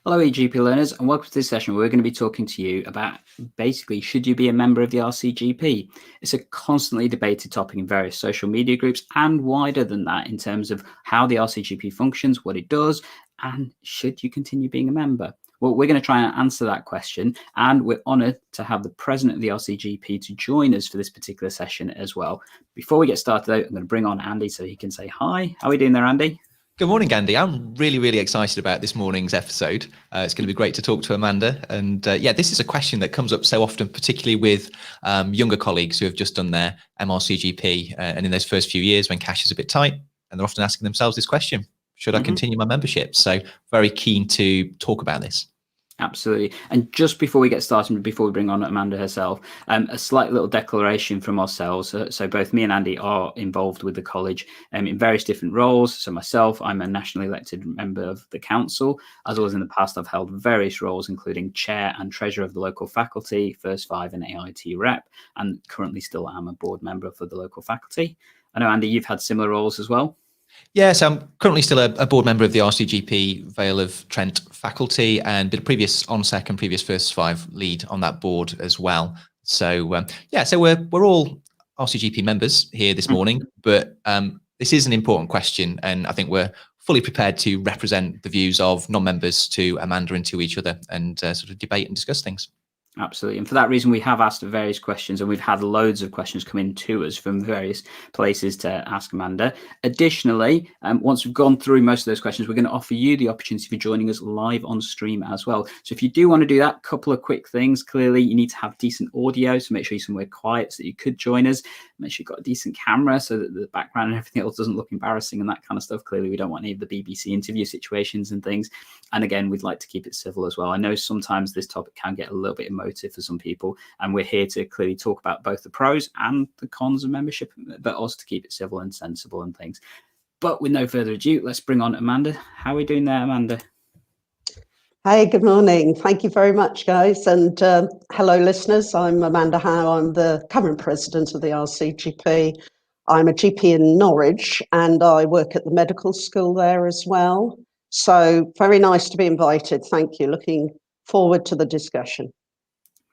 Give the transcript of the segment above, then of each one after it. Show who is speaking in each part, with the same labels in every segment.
Speaker 1: Hello, EGP learners, and welcome to this session where we're going to be talking to you about basically, should you be a member of the RCGP? It's a constantly debated topic in various social media groups and wider than that in terms of how the RCGP functions, what it does, and should you continue being a member? Well, we're going to try and answer that question, and we're honoured to have the president of the RCGP to join us for this particular session as well. Before we get started, though, I'm going to bring on Andy so he can say hi. How are we doing there, Andy?
Speaker 2: Good morning, Gandhi. I'm really excited about this morning's episode. It's going to be great to talk to Amanda. And this is a question that comes up so often, particularly with younger colleagues who have just done their MRCGP. And in those first few years when cash is a bit tight, and they're often asking themselves this question, should I continue my membership? So very keen to talk about this.
Speaker 1: Absolutely. And just before we get started, before we bring on Amanda herself, a slight little declaration from ourselves. So both me and Andy are involved with the college in various different roles. So myself, I'm a nationally elected member of the council. As well as in the past, I've held various roles, including chair and treasurer of the local faculty, First Five and AIT rep, and currently still am a board member for the local faculty. I know, Andy, you've had similar roles as well.
Speaker 2: Yes, I'm currently still a board member of the RCGP Vale of Trent faculty and been a previous ONSEC and previous First Five lead on that board as well. So so we're all RCGP members here this morning, but this is an important question, and I think we're fully prepared to represent the views of non-members to Amanda and to each other and sort of debate and discuss things.
Speaker 1: Absolutely. And for that reason, we have asked various questions, and we've had loads of questions come in to us from various places to ask Amanda. Additionally, once we've gone through most of those questions, we're going to offer you the opportunity for joining us live on stream as well. So if you do want to do that, couple of quick things. Clearly, you need to have decent audio, so make sure you're somewhere quiet so that you could join us. Make sure you've got a decent camera so that the background and everything else doesn't look embarrassing and that kind of stuff. Clearly, we don't want any of the BBC interview situations and things. And again, we'd like to keep it civil as well. I know sometimes this topic can get a little bit emotive for some people, and we're here to clearly talk about both the pros and the cons of membership, but also to keep it civil and sensible and things. But with no further ado, let's bring on Amanda. How are we doing there, Amanda?
Speaker 3: Hey, good morning. Thank you very much, guys. And hello, listeners. I'm Amanda Howe. I'm the current president of the RCGP. I'm a GP in Norwich, and I work at the medical school there as well. So very nice to be invited. Thank you. Looking forward to the discussion.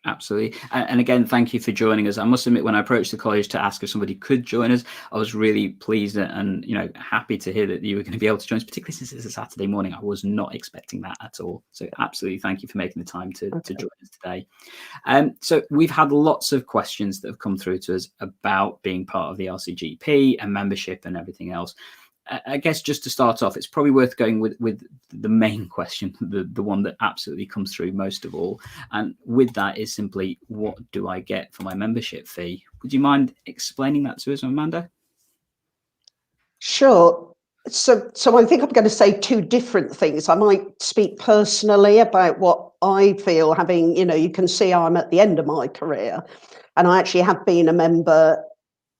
Speaker 1: Absolutely. And again, thank you for joining us. I must admit, when I approached the college to ask if somebody could join us, I was really pleased and happy to hear that you were going to be able to join us, particularly since it's a Saturday morning. I was not expecting that at all. So absolutely, thank you for making the time to join us today. So we've had lots of questions that have come through to us about being part of the RCGP and membership and everything else. I guess just to start off, it's probably worth going with the main question, the one that absolutely comes through most of all. And with that is simply, what do I get for my membership fee? Would you mind explaining that to us, Amanda?
Speaker 3: Sure. So I think I'm going to say two different things. I might speak personally about what I feel having, you can see I'm at the end of my career, and I actually have been a member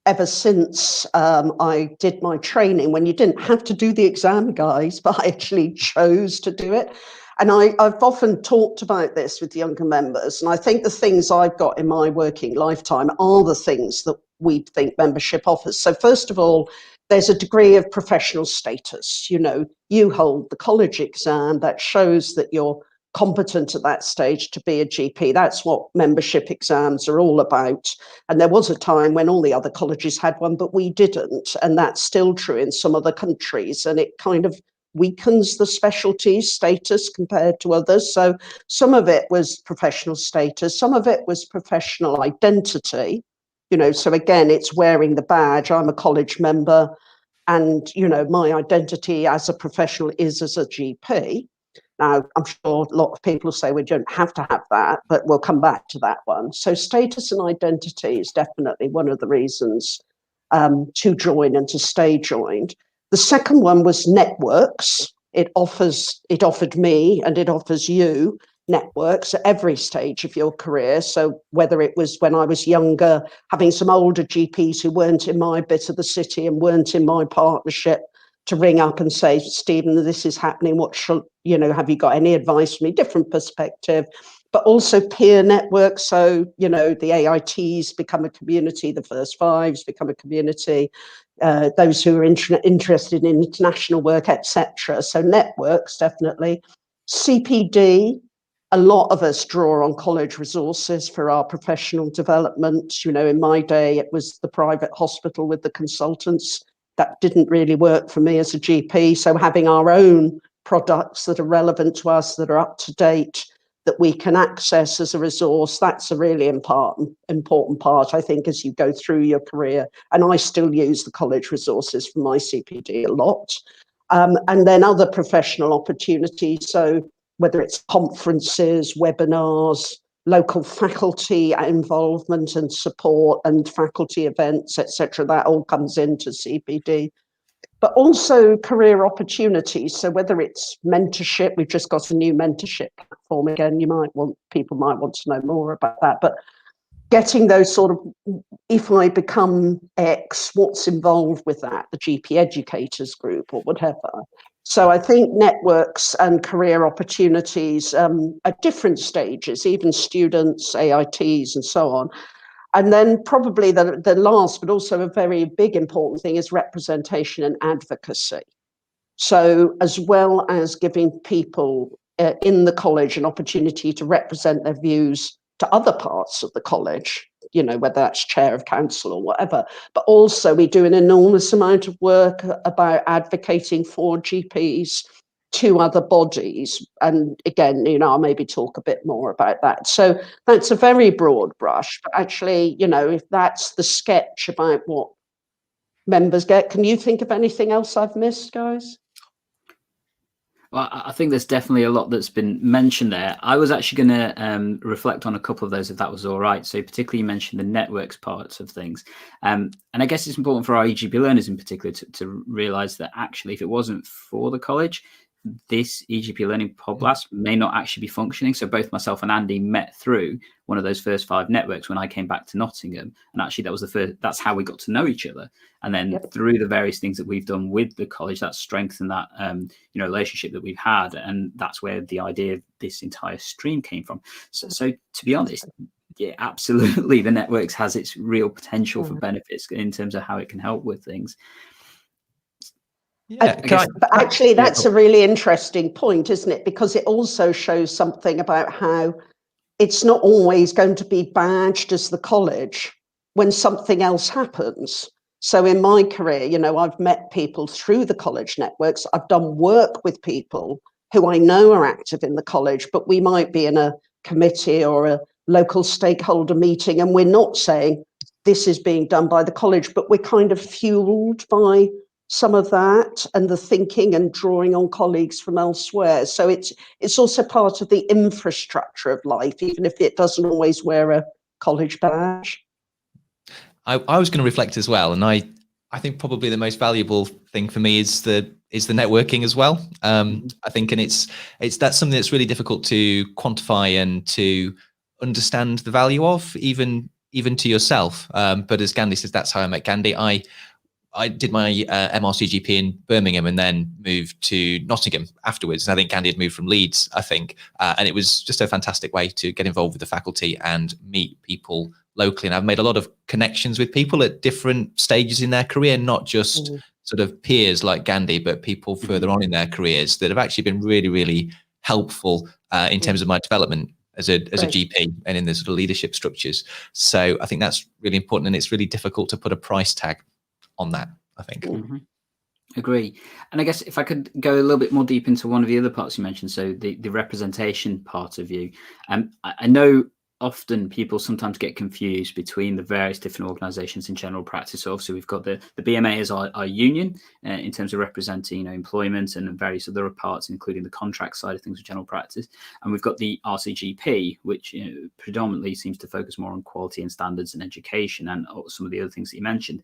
Speaker 3: ever since I did my training, when you didn't have to do the exam, guys, but I actually chose to do it. And I've often talked about this with younger members, and I think the things I've got in my working lifetime are the things that we think membership offers. So first of all, there's a degree of professional status. You hold the college exam that shows that you're competent at that stage to be a GP. That's what membership exams are all about. And there was a time when all the other colleges had one, but we didn't. And that's still true in some other countries. And it kind of weakens the specialty status compared to others. So some of it was professional status, some of it was professional identity. So again, it's wearing the badge. I'm a college member, and my identity as a professional is as a GP. Now, I'm sure a lot of people say we don't have to have that, but we'll come back to that one. So status and identity is definitely one of the reasons to join and to stay joined. The second one was networks. It offered me, and it offers you, networks at every stage of your career. So whether it was when I was younger, having some older GPs who weren't in my bit of the city and weren't in my partnership, to ring up and say, Stephen, this is happening. What should, have you got any advice for me? Different perspective, but also peer networks. So, the AITs become a community, the First Fives become a community, those who are interested in international work, etc. So networks, definitely. CPD, a lot of us draw on college resources for our professional development. You know, in my day, it was the private hospital with the consultants. That didn't really work for me as a GP. So having our own products that are relevant to us, that are up to date, that we can access as a resource, that's a really important part, I think, as you go through your career. And I still use the college resources for my CPD a lot. And then other professional opportunities. So whether it's conferences, webinars, local faculty involvement and support and faculty events, etc., that all comes into CPD. But also career opportunities. So whether it's mentorship, we've just got a new mentorship platform again. People might want to know more about that. But getting those sort of, if I become X, what's involved with that? The GP educators group or whatever. So I think networks and career opportunities at different stages, even students, AITs and so on. And then probably the last, but also a very big important thing is representation and advocacy. So as well as giving people in the college an opportunity to represent their views to other parts of the college, you know, whether that's chair of council or whatever, but also we do an enormous amount of work about advocating for GPs to other bodies. And again, you know, I'll maybe talk a bit more about that. So that's a very broad brush, but actually, you know, if that's the sketch about what members get, can you think of anything else I've missed, guys?
Speaker 1: Well, I think there's definitely a lot that's been mentioned there. I was actually going to reflect on a couple of those, if that was all right. So particularly you mentioned the networks parts of things. And I guess it's important for our EGP learners in particular to realise that actually, if it wasn't for the college, this EGP Learning podcast may not actually be functioning. So both myself and Andy met through one of those first 5 networks when I came back to Nottingham. And actually that was the first, that's how we got to know each other. And then through the various things that we've done with the college, that strengthened that, relationship that we've had. And that's where the idea of this entire stream came from. So to be honest, yeah, absolutely. The networks has its real potential for benefits in terms of how it can help with things.
Speaker 3: Yeah, but actually, that's a really interesting point, isn't it? Because it also shows something about how it's not always going to be badged as the college when something else happens. So in my career, you know, I've met people through the college networks. I've done work with people who I know are active in the college, but we might be in a committee or a local stakeholder meeting, and we're not saying this is being done by the college, but we're kind of fueled by some of that and the thinking and drawing on colleagues from elsewhere. So it's also part of the infrastructure of life, even if it doesn't always wear a college badge. I
Speaker 2: was going to reflect as well, and I think probably the most valuable thing for me is the networking as well. I think, and that's something that's really difficult to quantify and to understand the value of, even to yourself. But as Gandhi says, that's how I met Gandhi. I did my MRCGP in Birmingham and then moved to Nottingham afterwards. And I think Gandhi had moved from Leeds, I think. And it was just a fantastic way to get involved with the faculty and meet people locally. And I've made a lot of connections with people at different stages in their career, not just sort of peers like Gandhi, but people further on in their careers that have actually been really, really helpful in terms of my development as a GP and in the sort of leadership structures. So I think that's really important, and it's really difficult to put a price tag on that, I think.
Speaker 1: Agree. And I guess if I could go a little bit more deep into one of the other parts you mentioned, so the representation part of you. I know often people sometimes get confused between the various different organisations in general practice. So obviously we've got the BMA as our union in terms of representing employment and various other parts, including the contract side of things with general practice. And we've got the RCGP, which predominantly seems to focus more on quality and standards and education and some of the other things that you mentioned.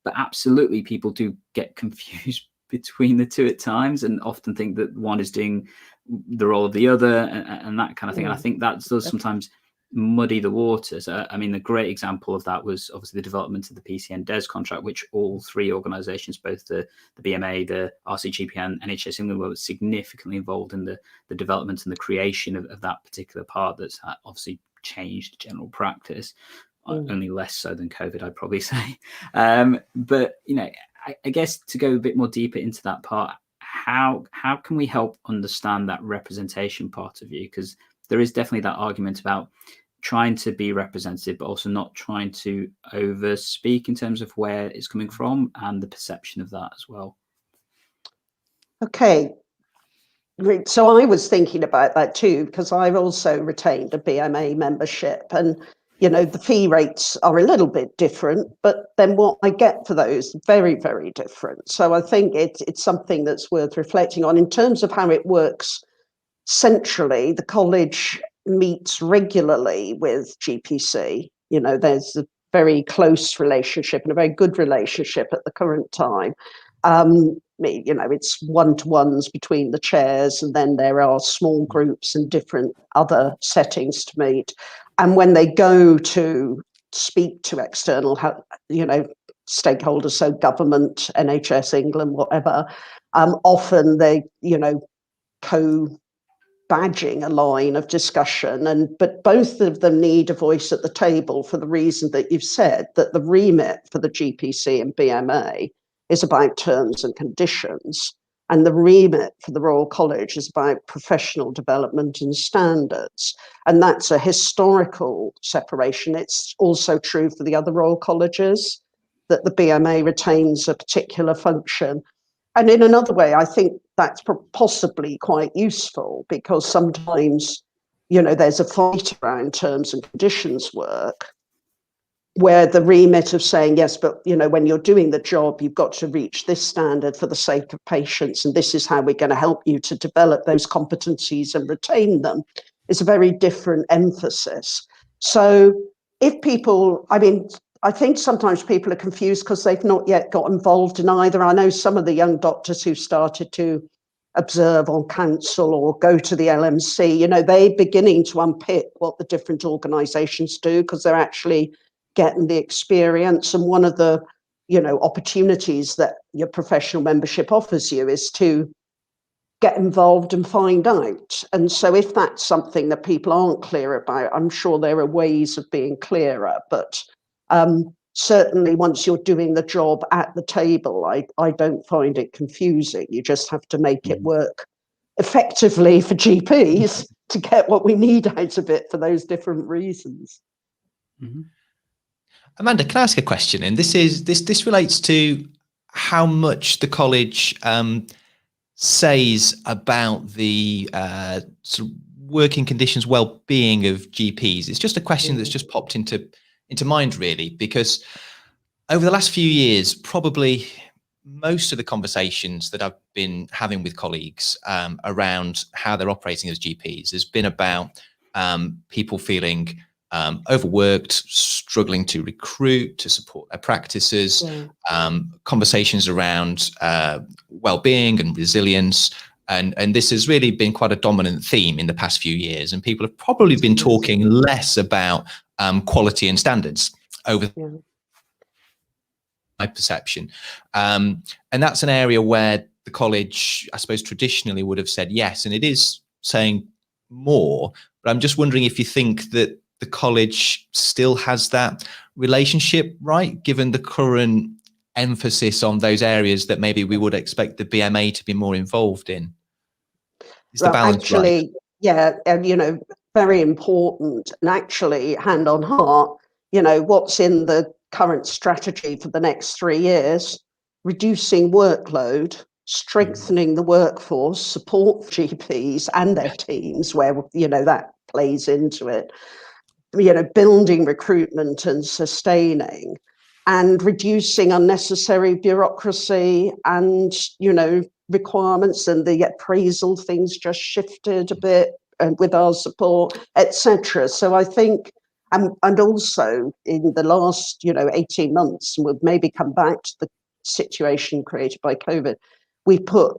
Speaker 1: But absolutely, people do get confused between the two at times and often think that one is doing the role of the other and that kind of thing. And I think that does sometimes muddy the waters. I mean, the great example of that was obviously the development of the PCN DES contract, which all 3 organisations, both the BMA, the RCGP and NHS England, were significantly involved in the development and the creation of that particular part that's obviously changed general practice. Only less so than COVID, I'd probably say. But, I guess to go a bit more deeper into that part, how can we help understand that representation part of you? Because there is definitely that argument about trying to be representative, but also not trying to over speak in terms of where it's coming from and the perception of that as well.
Speaker 3: Okay. So I was thinking about that too, because I've also retained a BMA membership, and the fee rates are a little bit different, but then what I get for those very, very different. So I think it's something that's worth reflecting on in terms of how it works centrally. The college meets regularly with GPC. There's a very close relationship and a very good relationship at the current time. It's one-to-ones between the chairs, and then there are small groups and different other settings to meet. And when they go to speak to external, stakeholders, so government, NHS England, whatever, often they, co-badging a line of discussion, but both of them need a voice at the table for the reason that you've said, that the remit for the GPC and BMA is about terms and conditions, and the remit for the Royal College is about professional development and standards. And that's a historical separation. It's also true for the other Royal Colleges, that the BMA retains a particular function. And in another way, I think that's possibly quite useful, because sometimes, there's a fight around terms and conditions work, where the remit of saying, yes, but when you're doing the job, you've got to reach this standard for the sake of patients, and this is how we're going to help you to develop those competencies and retain them, is a very different emphasis. So if people, I think sometimes people are confused because they've not yet got involved in either. I know some of the young doctors who started to observe on council or go to the LMC, they're beginning to unpick what the different organisations do, because they're actually getting the experience. And one of the opportunities that your professional membership offers you is to get involved and find out. And so if that's something that people aren't clear about, I'm sure there are ways of being clearer, but certainly once you're doing the job at the table, I don't find it confusing. You just have to make it work effectively for GPs to get what we need out of it for those different reasons.
Speaker 1: Mm-hmm.
Speaker 2: Amanda, can I ask a question? And this relates to how much the college says about the sort of working conditions, well-being of GPs. It's just a question that's just popped into mind, really, because over the last few years, probably most of the conversations that I've been having with colleagues around how they're operating as GPs has been about people feeling overworked, struggling to recruit, to support their practices, conversations around well-being and resilience. And this has really been quite a dominant theme in the past few years. And people have probably been talking less about quality and standards over my perception. And that's an area where the college, I suppose, traditionally would have said yes. And it is saying more. But I'm just wondering if you think that the college still has that relationship, right, given the current emphasis on those areas that maybe we would expect the BMA to be more involved in? Is the balance
Speaker 3: actually,
Speaker 2: right?
Speaker 3: Yeah, and very important. And actually, hand on heart, what's in the current strategy for the next 3 years: reducing workload, strengthening the workforce, support for GPs and their teams, where that plays into it. Building recruitment and sustaining, and reducing unnecessary bureaucracy and requirements, and the appraisal things just shifted a bit, and with our support, etc. So I think, and also in the last 18 months, and we'll maybe come back to the situation created by COVID, we put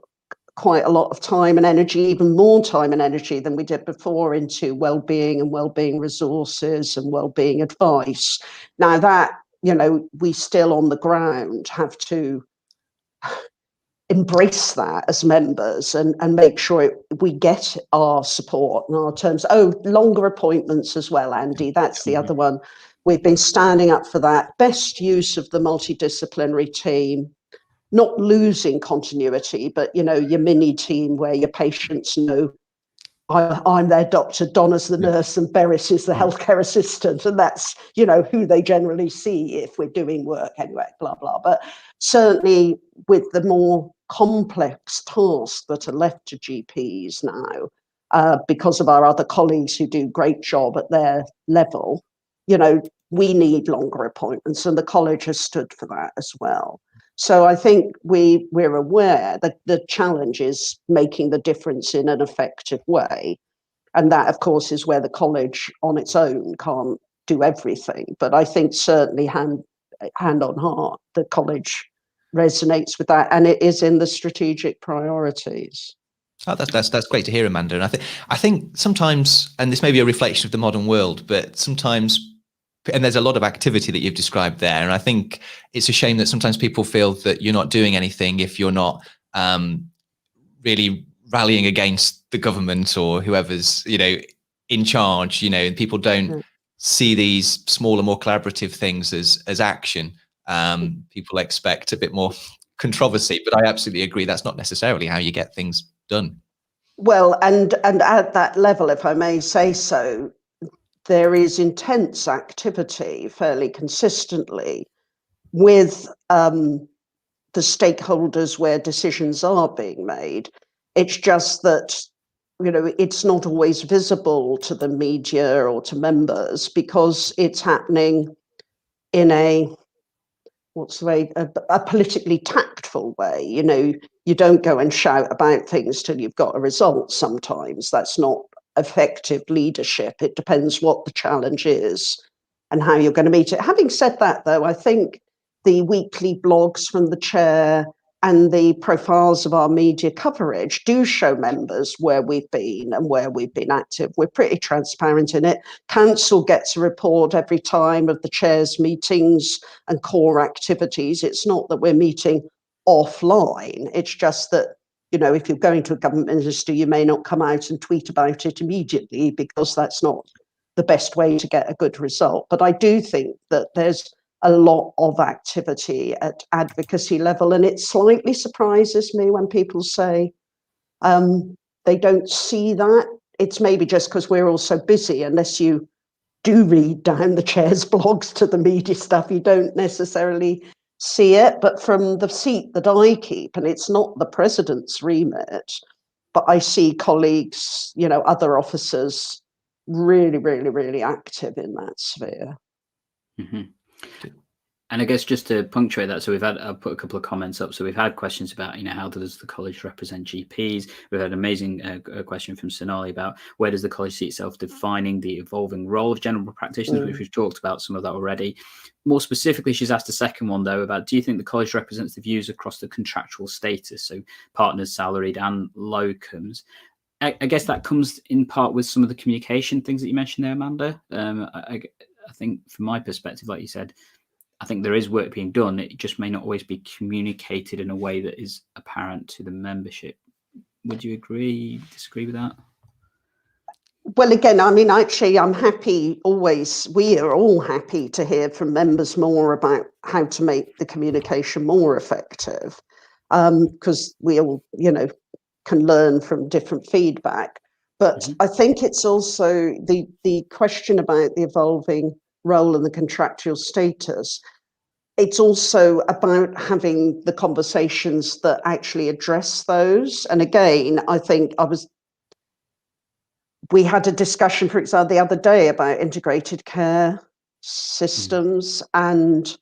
Speaker 3: quite a lot of time and energy, even more time and energy than we did before, into well-being and well-being resources and well-being advice. Now that we still on the ground have to embrace that as members and make sure we get our support and our terms. Longer appointments as well, Andy, that's the other one. We've been standing up for that. Best use of the multidisciplinary team, not losing continuity, but, you know, your mini team where your patients know I'm their doctor, Donna's the nurse, and Beris is the healthcare assistant. And that's, you know, who they generally see if we're doing work anyway, blah, blah. But certainly with the more complex tasks that are left to GPs now, because of our other colleagues who do great job at their level, you know, we need longer appointments, and the college has stood for that as well. So I think we're aware that the challenge is making the difference in an effective way. And that, of course, is where the college on its own can't do everything. But I think certainly hand on heart, the college resonates with that, and it is in the strategic priorities.
Speaker 2: Oh, that's great to hear, Amanda. And I think sometimes, and this may be a reflection of the modern world, but sometimes, and there's a lot of activity that you've described there, and I think it's a shame that sometimes people feel that you're not doing anything if you're not really rallying against the government or whoever's, you know, in charge, you know, and people don't see these smaller, more collaborative things as action. People expect a bit more controversy, but I absolutely agree that's not necessarily how you get things done.
Speaker 3: Well, and at that level, if I may say so, there is intense activity fairly consistently with the stakeholders where decisions are being made. It's just that, you know, it's not always visible to the media or to members because it's happening in a politically tactful way. You know, you don't go and shout about things till you've got a result sometimes. That's not effective leadership. It depends what the challenge is and how you're going to meet it. Having said that, though, I think the weekly blogs from the chair and the profiles of our media coverage do show members where we've been and where we've been active. We're pretty transparent in it. Council gets a report every time of the chair's meetings and core activities. It's not that we're meeting offline. It's just that, you know, if you're going to a government minister, you may not come out and tweet about it immediately because that's not the best way to get a good result. But I do think that there's a lot of activity at advocacy level, and it slightly surprises me when people say they don't see that. It's maybe just because we're all so busy. Unless you do read down the chair's blogs to the media stuff, you don't necessarily see it. But from the seat that I keep, and it's not the president's remit, but I see colleagues, you know, other officers really, really, really active in that sphere.
Speaker 1: Mm-hmm. And I guess just to punctuate that, so I've put a couple of comments up. So we've had questions about, you know, how does the college represent GPs? We've had an amazing question from Sonali about where does the college see itself defining the evolving role of general practitioners, which we've talked about some of that already. More specifically, she's asked a second one, though, about do you think the college represents the views across the contractual status, so partners, salaried and locums? I guess that comes in part with some of the communication things that you mentioned there, Amanda. I think from my perspective, like you said, I think there is work being done. It just may not always be communicated in a way that is apparent to the membership. Would you disagree with that?
Speaker 3: Well, again, I mean, actually, I'm happy always, we are all happy to hear from members more about how to make the communication more effective, because we all, you know, can learn from different feedback. But I think it's also the question about the evolving role and the contractual status. It's also about having the conversations that actually address those. And again, I think we had a discussion, for example, the other day about integrated care systems, and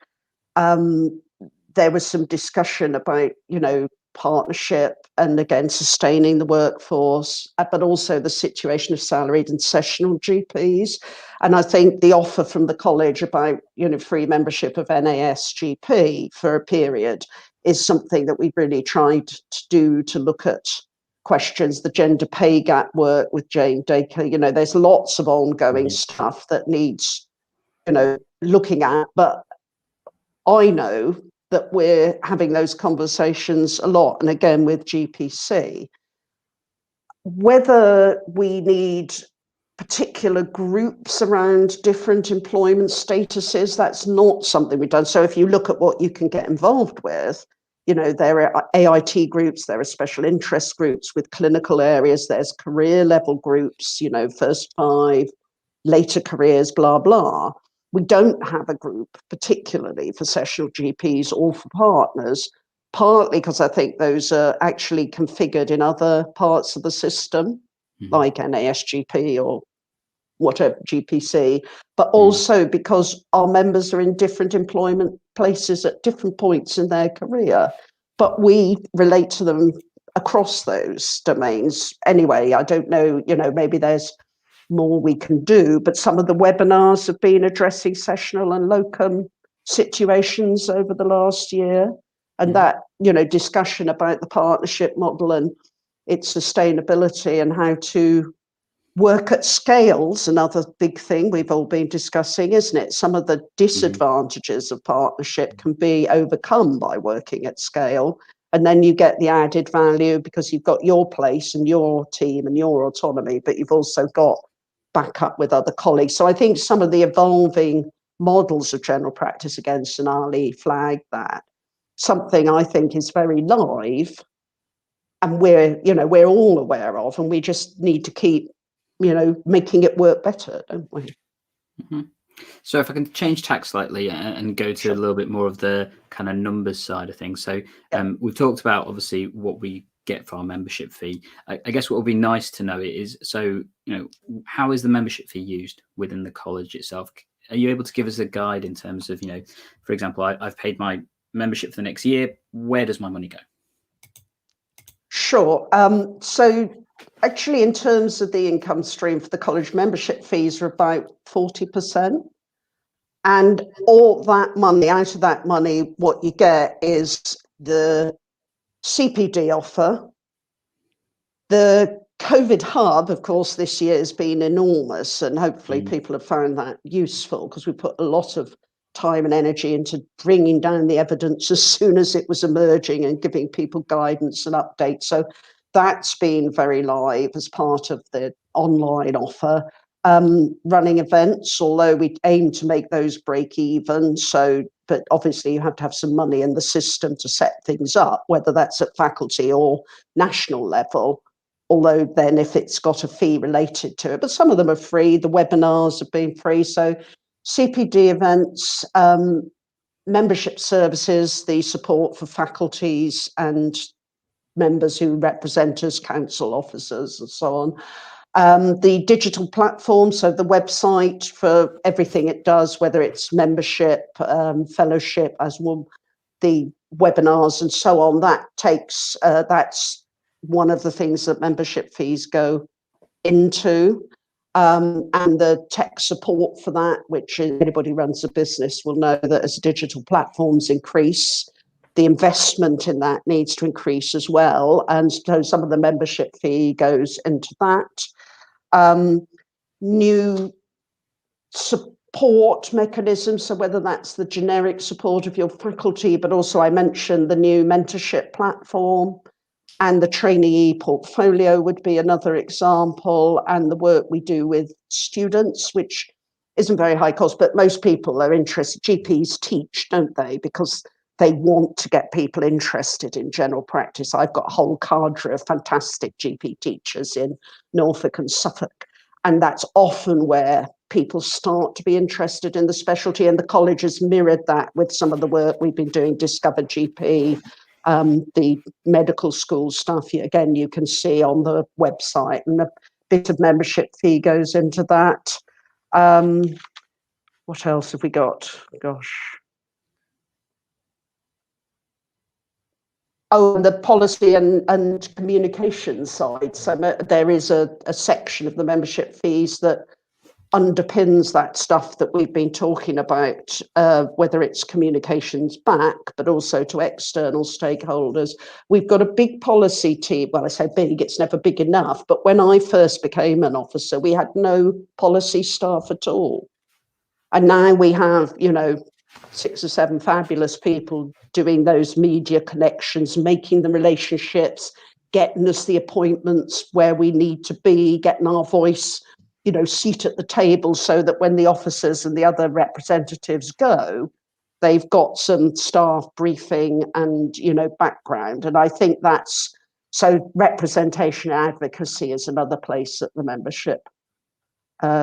Speaker 3: there was some discussion about, you know, partnership and again sustaining the workforce, but also the situation of salaried and sessional GPs. And I think the offer from the college about, you know, free membership of NAS GP for a period is something that we've really tried to do, to look at questions, the gender pay gap work with Jane Dacre. You know, there's lots of ongoing stuff that needs, you know, looking at, but I know that we're having those conversations a lot, and again with GPC. Whether we need particular groups around different employment statuses, that's not something we've done. So if you look at what you can get involved with, there are AIT groups, there are special interest groups with clinical areas, there's career level groups, first 5, later careers, blah, blah. We don't have a group particularly for sessional GPs or for partners, partly because I think those are actually configured in other parts of the system, like NASGP or whatever, GPC, but also because our members are in different employment places at different points in their career, but we relate to them across those domains. Anyway, I don't know, maybe there's more we can do, but some of the webinars have been addressing sessional and locum situations over the last year. And that, discussion about the partnership model and its sustainability and how to work at scale's another big thing we've all been discussing, isn't it? Some of the disadvantages of partnership can be overcome by working at scale. And then you get the added value because you've got your place and your team and your autonomy, but you've also got backup with other colleagues. So I think some of the evolving models of general practice, again, Sonali flagged that. Something I think is very live and we're all aware of, and we just need to keep making it work better, don't we?
Speaker 1: So if I can change tack slightly and go to a little bit more of the kind of numbers side of things. So we've talked about obviously what we get for our membership fee. I guess what would be nice to know is, so, how is the membership fee used within the college itself? Are you able to give us a guide in terms of, for example, I've paid my membership for the next year. Where does my money go?
Speaker 3: Sure. So actually, in terms of the income stream for the college, membership fees are about 40%. And all that money, out of that money, what you get is the CPD offer. The COVID hub, of course, this year has been enormous, and hopefully people have found that useful because we put a lot of time and energy into bringing down the evidence as soon as it was emerging and giving people guidance and updates. So that's been very live as part of the online offer. Running events, although we aim to make those break even. But obviously you have to have some money in the system to set things up, whether that's at faculty or national level. Although then if it's got a fee related to it, but some of them are free. The webinars have been free. So CPD events, membership services, the support for faculties and members who represent us, council officers and so on. The digital platform, so the website for everything it does, whether it's membership, fellowship, as well, the webinars and so on, that's one of the things that membership fees go into. And the tech support for that, which anybody who runs a business will know that as digital platforms increase, the investment in that needs to increase as well. And so some of the membership fee goes into that. New support mechanisms, so whether that's the generic support of your faculty, but also I mentioned the new mentorship platform. And the trainee portfolio would be another example, and the work we do with students, which isn't very high cost, but most people are interested. GPs teach, don't they? Because they want to get people interested in general practice. I've got a whole cadre of fantastic GP teachers in Norfolk and Suffolk, and that's often where people start to be interested in the specialty, and the college has mirrored that with some of the work we've been doing, Discover GP, the medical school stuff. Again, you can see on the website, and a bit of membership fee goes into that. What else have we got? Gosh. Oh, and the policy and communication side. So there is a section of the membership fees that underpins that stuff that we've been talking about, whether it's communications back, but also to external stakeholders. We've got a big policy team. Well, I say big, it's never big enough. But when I first became an officer, we had no policy staff at all. And now we have, 6 or 7 fabulous people doing those media connections, making the relationships, getting us the appointments where we need to be, getting our voice seat at the table so that when the officers and the other representatives go, they've got some staff briefing and, background. And I think that's, so representation and advocacy is another place that the membership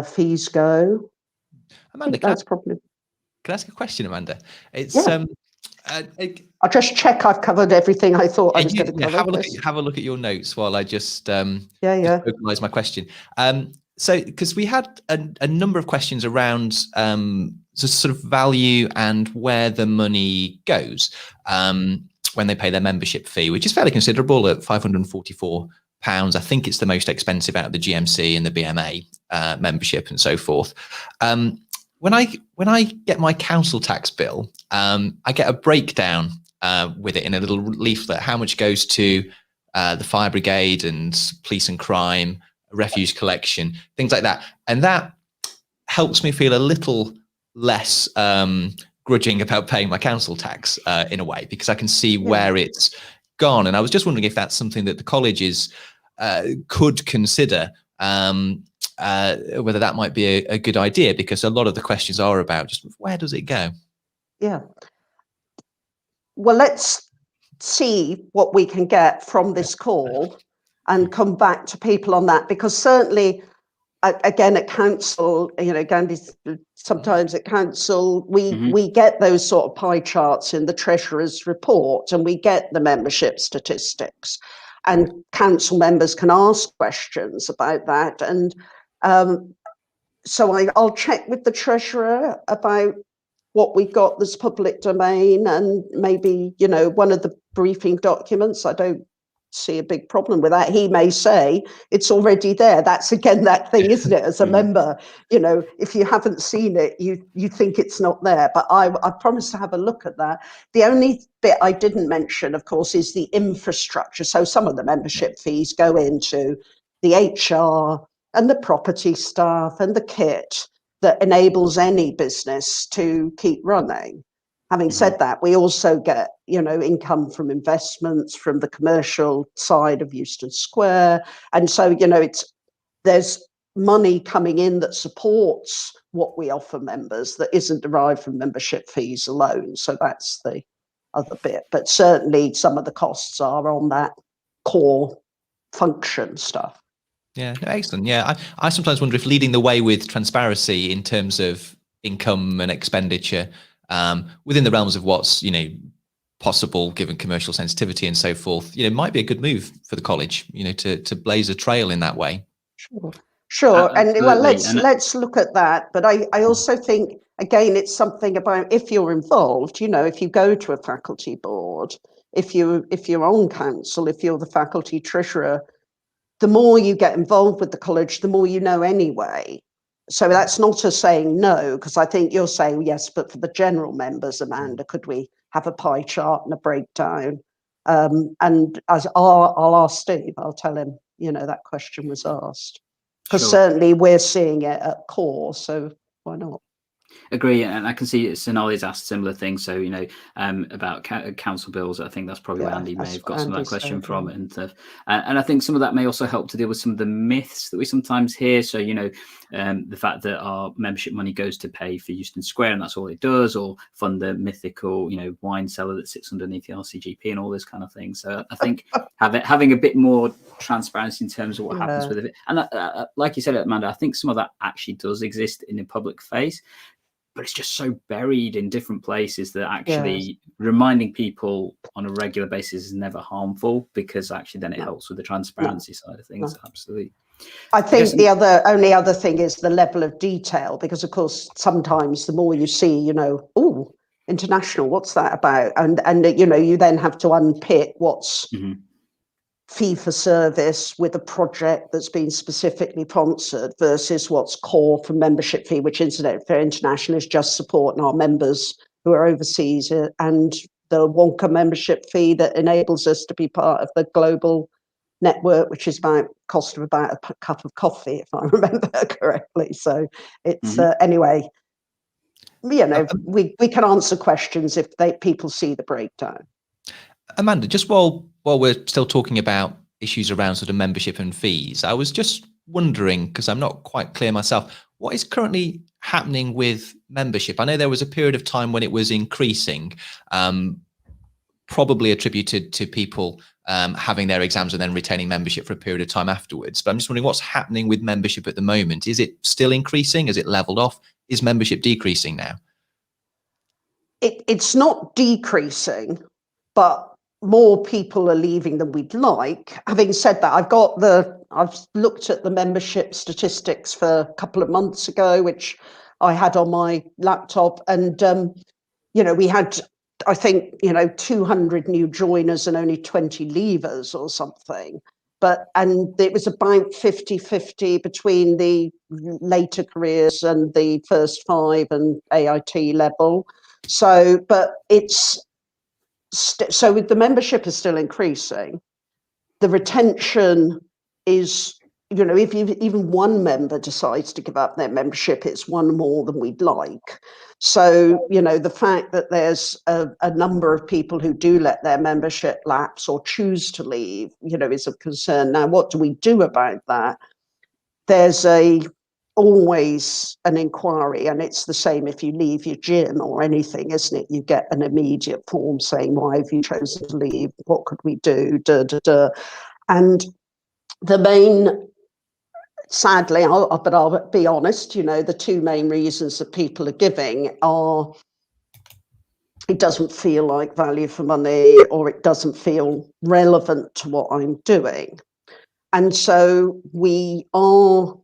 Speaker 3: fees go.
Speaker 2: Amanda,
Speaker 3: that's probably.
Speaker 2: Can I ask a question, Amanda? It's
Speaker 3: Yeah. I'll just check I've covered everything I thought I was going to cover.
Speaker 2: Have a look at your notes while I just vocalize my question. So, because we had a number of questions around sort of value and where the money goes when they pay their membership fee, which is fairly considerable at £544. I think it's the most expensive out of the GMC and the BMA membership and so forth. When I get my council tax bill, I get a breakdown with it in a little leaflet, how much goes to the fire brigade and police and crime, refuse collection, things like that. And that helps me feel a little less grudging about paying my council tax in a way, because I can see where it's gone. And I was just wondering if that's something that the colleges could consider, whether that might be a good idea, because a lot of the questions are about just where does it go? Yeah.
Speaker 3: Well, let's see what we can get from this call and come back to people on that, because certainly, again, at council, Gandhi, sometimes at council, we get those sort of pie charts in the treasurer's report, and we get the membership statistics, and council members can ask questions about that. And so I'll check with the treasurer about what we got that's public domain, and maybe, one of the briefing documents. I don't see a big problem with that. He may say it's already there. That's again that thing, isn't it? As a member, if you haven't seen it, you think it's not there. But I promise to have a look at that. The only bit I didn't mention, of course, is the infrastructure. So some of the membership fees go into the HR and the property staff and the kit that enables any business to keep running. Having said that, we also get, income from investments from the commercial side of Euston Square. And so, there's money coming in that supports what we offer members that isn't derived from membership fees alone. So that's the other bit. But certainly some of the costs are on that core function stuff.
Speaker 2: Yeah, no, excellent. Yeah, I sometimes wonder if leading the way with transparency in terms of income and expenditure within the realms of what's possible given commercial sensitivity and so forth, might be a good move for the college, to blaze a trail in that way.
Speaker 3: Sure. And well, let's look at that. But I also think, again, it's something about if you're involved, if you go to a faculty board, if you're on council, if you're the faculty treasurer, the more you get involved with the college, the more you know anyway. So that's not a saying no, because I think you're saying yes, but for the general members, Amanda, could we have a pie chart and a breakdown? And I'll ask Steve, I'll tell him, that question was asked. Because certainly we're seeing it at core, so why not?
Speaker 1: Agree, and I can see Sonali's asked similar things. So about council bills, I think that's probably where Andy may have got some of that question from, and stuff. And I think some of that may also help to deal with some of the myths that we sometimes hear. So the fact that our membership money goes to pay for Euston Square, and that's all it does, or fund the mythical wine cellar that sits underneath the RCGP, and all this kind of thing. So I think having a bit more transparency in terms of what happens with it, and like you said, Amanda, I think some of that actually does exist in the public face. But it's just so buried in different places that actually reminding people on a regular basis is never harmful, because actually then it helps with the transparency side of things. Absolutely.
Speaker 3: I think the only other thing is the level of detail, because of course sometimes the more you see, oh, international, what's that about? And you then have to unpick what's fee for service with a project that's been specifically sponsored versus what's core for membership fee, which incidentally for international is just supporting our members who are overseas, and the Wonka membership fee that enables us to be part of the global network, which is about cost of about a cup of coffee, if I remember correctly. So it's anyway, we can answer questions if people see the breakdown.
Speaker 2: Amanda, just while we're still talking about issues around sort of membership and fees, I was just wondering, because I'm not quite clear myself, what is currently happening with membership? I know there was a period of time when it was increasing, probably attributed to people having their exams and then retaining membership for a period of time afterwards. But I'm just wondering what's happening with membership at the moment. Is it still increasing? Has it leveled off? Is membership decreasing now?
Speaker 3: It's not decreasing, but more people are leaving than we'd like. Having said that, I've looked at the membership statistics for a couple of months ago, which I had on my laptop, and we had, I think, 200 new joiners and only 20 leavers or something. And it was about 50-50 between the later careers and the first 5 and AIT level. So, but so with the membership is still increasing. The retention is, if even one member decides to give up their membership, it's one more than we'd like. So, the fact that there's a number of people who do let their membership lapse or choose to leave, is of concern. Now, what do we do about that? There's always an inquiry, and it's the same if you leave your gym or anything, isn't it? You get an immediate form saying, why have you chosen to leave? What could we do? And the main, sadly, but I'll be honest, the 2 main reasons that people are giving are, it doesn't feel like value for money, or it doesn't feel relevant to what I'm doing. And so we are,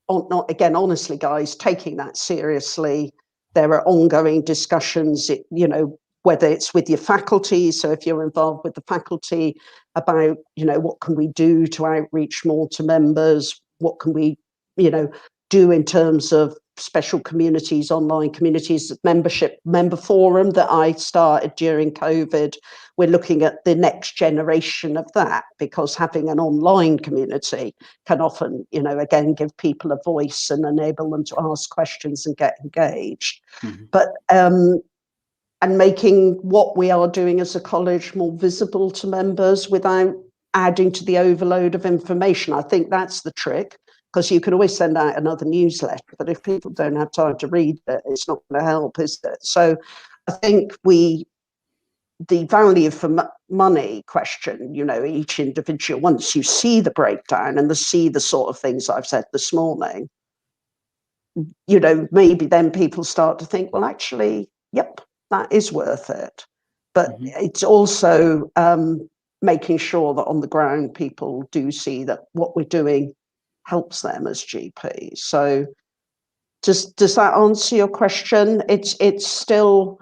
Speaker 3: not again, honestly, guys, taking that seriously. There are ongoing discussions, whether it's with your faculty. So if you're involved with the faculty about, what can we do to outreach more to members? What can we, do in terms of special communities, online communities, member forum that I started during COVID. We're looking at the next generation of that, because having an online community can often, again, give people a voice and enable them to ask questions and get engaged. Mm-hmm. But and making what we are doing as a college more visible to members without adding to the overload of information. I think that's the trick, because you can always send out another newsletter, but if people don't have time to read it, it's not going to help, is it? So I think the value for money question, each individual, once you see the breakdown and see the sort of things I've said this morning, maybe then people start to think, well, actually, yep, that is worth it. But it's also making sure that on the ground people do see that what we're doing helps them as GPs. So does that answer your question? It's still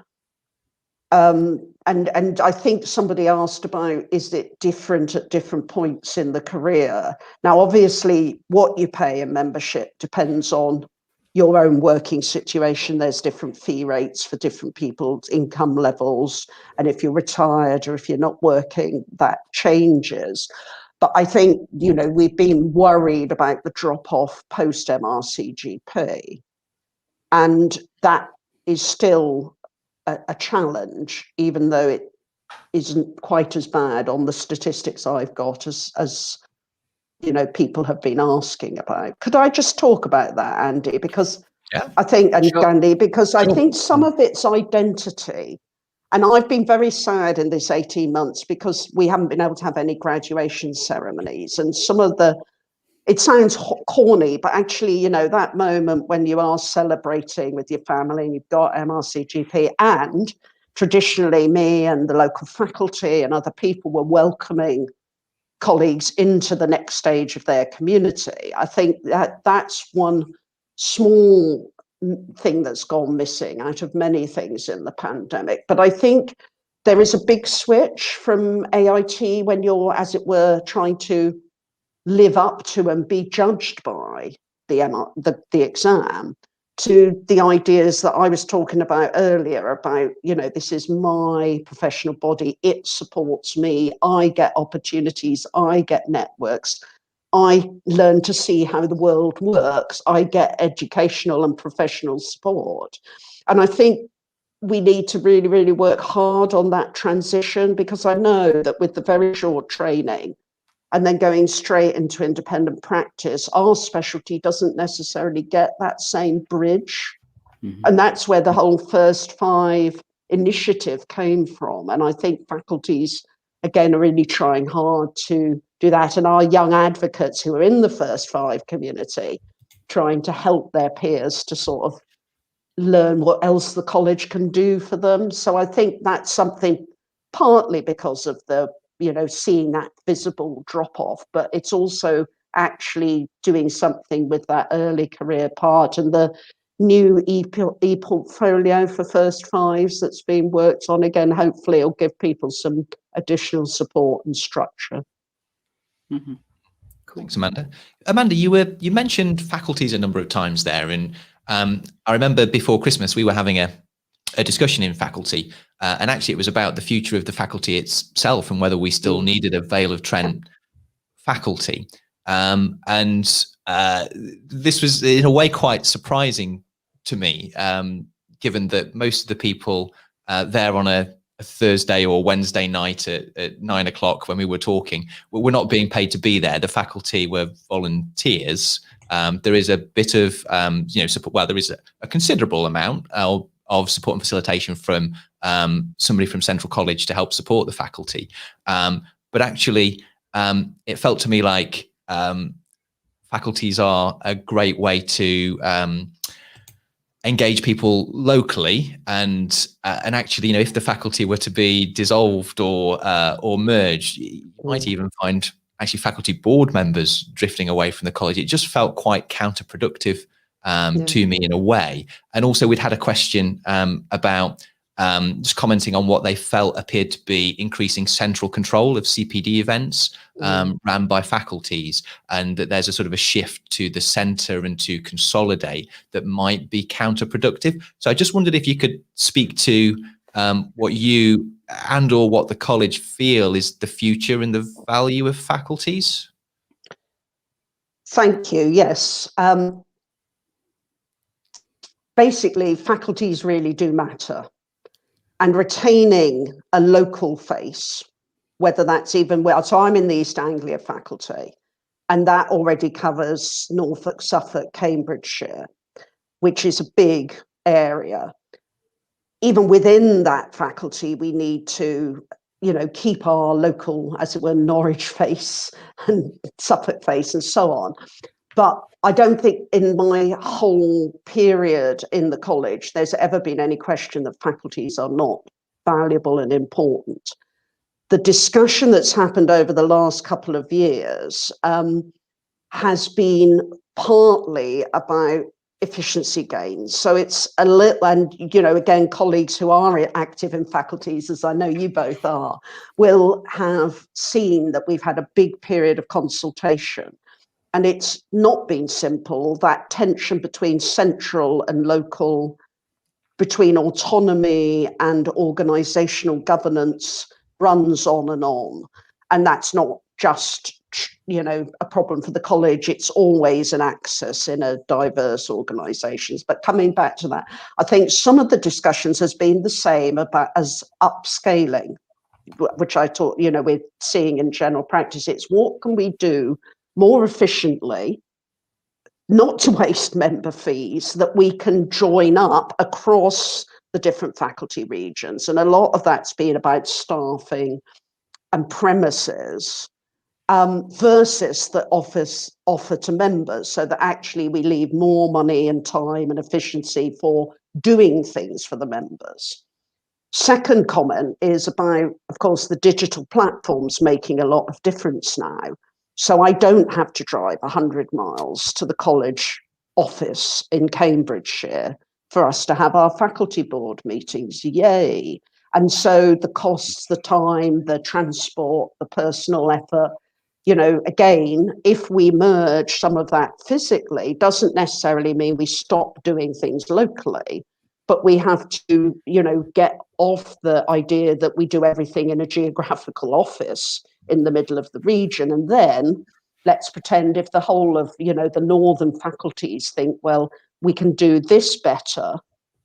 Speaker 3: and I think somebody asked about, is it different at different points in the career? Now, obviously, what you pay in membership depends on your own working situation. There's different fee rates for different people's income levels. And if you're retired or if you're not working, that changes. But I think, we've been worried about the drop-off post-MRCGP. And that is still a challenge, even though it isn't quite as bad on the statistics I've got as people have been asking about. Could I just talk about that, Andy? Because I think, and Gandhi, because I think some of it's identity. And I've been very sad in this 18 months because we haven't been able to have any graduation ceremonies. And some of it sounds corny, but actually, that moment when you are celebrating with your family and you've got MRCGP, and traditionally me and the local faculty and other people were welcoming colleagues into the next stage of their community. I think that's one small thing that's gone missing out of many things in the pandemic. But I think there is a big switch from AIT when you're, as it were, trying to live up to and be judged by the exam, to the ideas that I was talking about earlier about, this is my professional body, it supports me, I get opportunities, I get networks, I learn to see how the world works, I get educational and professional support. And I think we need to really, really work hard on that transition, because I know that with the very short training and then going straight into independent practice, our specialty doesn't necessarily get that same bridge And that's where the whole First Five initiative came from. And I think faculties, again, are really trying hard to do that. And our young advocates who are in the First Five community, trying to help their peers to sort of learn what else the college can do for them. So I think that's something partly because of the, seeing that visible drop off, but it's also actually doing something with that early career part. And the new e-portfolio for First Fives that's being worked on, again, hopefully it'll give people some additional support and structure.
Speaker 1: Mm-hmm. Cool.
Speaker 2: Thanks, Amanda. Amanda, you mentioned faculties a number of times there, and I remember before Christmas we were having a discussion in faculty, and actually it was about the future of the faculty itself and whether we still needed a Vale of Trent faculty. This was in a way quite surprising to me, given that most of the people there on a Thursday or Wednesday night at 9 o'clock when we were talking, we're not being paid to be there. The faculty were volunteers. There is a bit of support. Well, there is a considerable amount of support and facilitation from somebody from Central College to help support the faculty. But actually, it felt to me like faculties are a great way to engage people locally, and actually, if the faculty were to be dissolved or merged, you might even find actually faculty board members drifting away from the college. It just felt quite counterproductive to me in a way. And also, we'd had a question about just commenting on what they felt appeared to be increasing central control of CPD events ran by faculties, and that there's a sort of a shift to the centre and to consolidate that might be counterproductive. So I just wondered if you could speak to what you and or what the college feel is the future and the value of faculties.
Speaker 3: Thank you. Yes. Basically, faculties really do matter. And retaining a local face, whether that's even so I'm in the East Anglia faculty, and that already covers Norfolk, Suffolk, Cambridgeshire, which is a big area. Even within that faculty, we need to, keep our local, as it were, Norwich face and Suffolk face and so on. But I don't think in my whole period in the college, there's ever been any question that faculties are not valuable and important. The discussion that's happened over the last couple of years has been partly about efficiency gains. So it's a little, and, again, colleagues who are active in faculties, as I know you both are, will have seen that we've had a big period of consultation. And it's not been simple, that tension between central and local, between autonomy and organisational governance runs on and on. And that's not just, a problem for the college. It's always an axis in a diverse organisations. But coming back to that, I think some of the discussions has been the same about as upscaling, which I thought, we're seeing in general practice. It's what can we do more efficiently, not to waste member fees, that we can join up across the different faculty regions. And a lot of that's been about staffing and premises versus the offer to members, so that actually we leave more money and time and efficiency for doing things for the members. Second comment is about, of course, the digital platforms making a lot of difference now. So I don't have to drive 100 miles to the college office in Cambridgeshire for us to have our faculty board meetings. Yay. And so the costs, the time, the transport, the personal effort, again, if we merge some of that physically, doesn't necessarily mean we stop doing things locally, but we have to, get off the idea that we do everything in a geographical office in the middle of the region. And then let's pretend if the whole of, the northern faculties think, well, we can do this better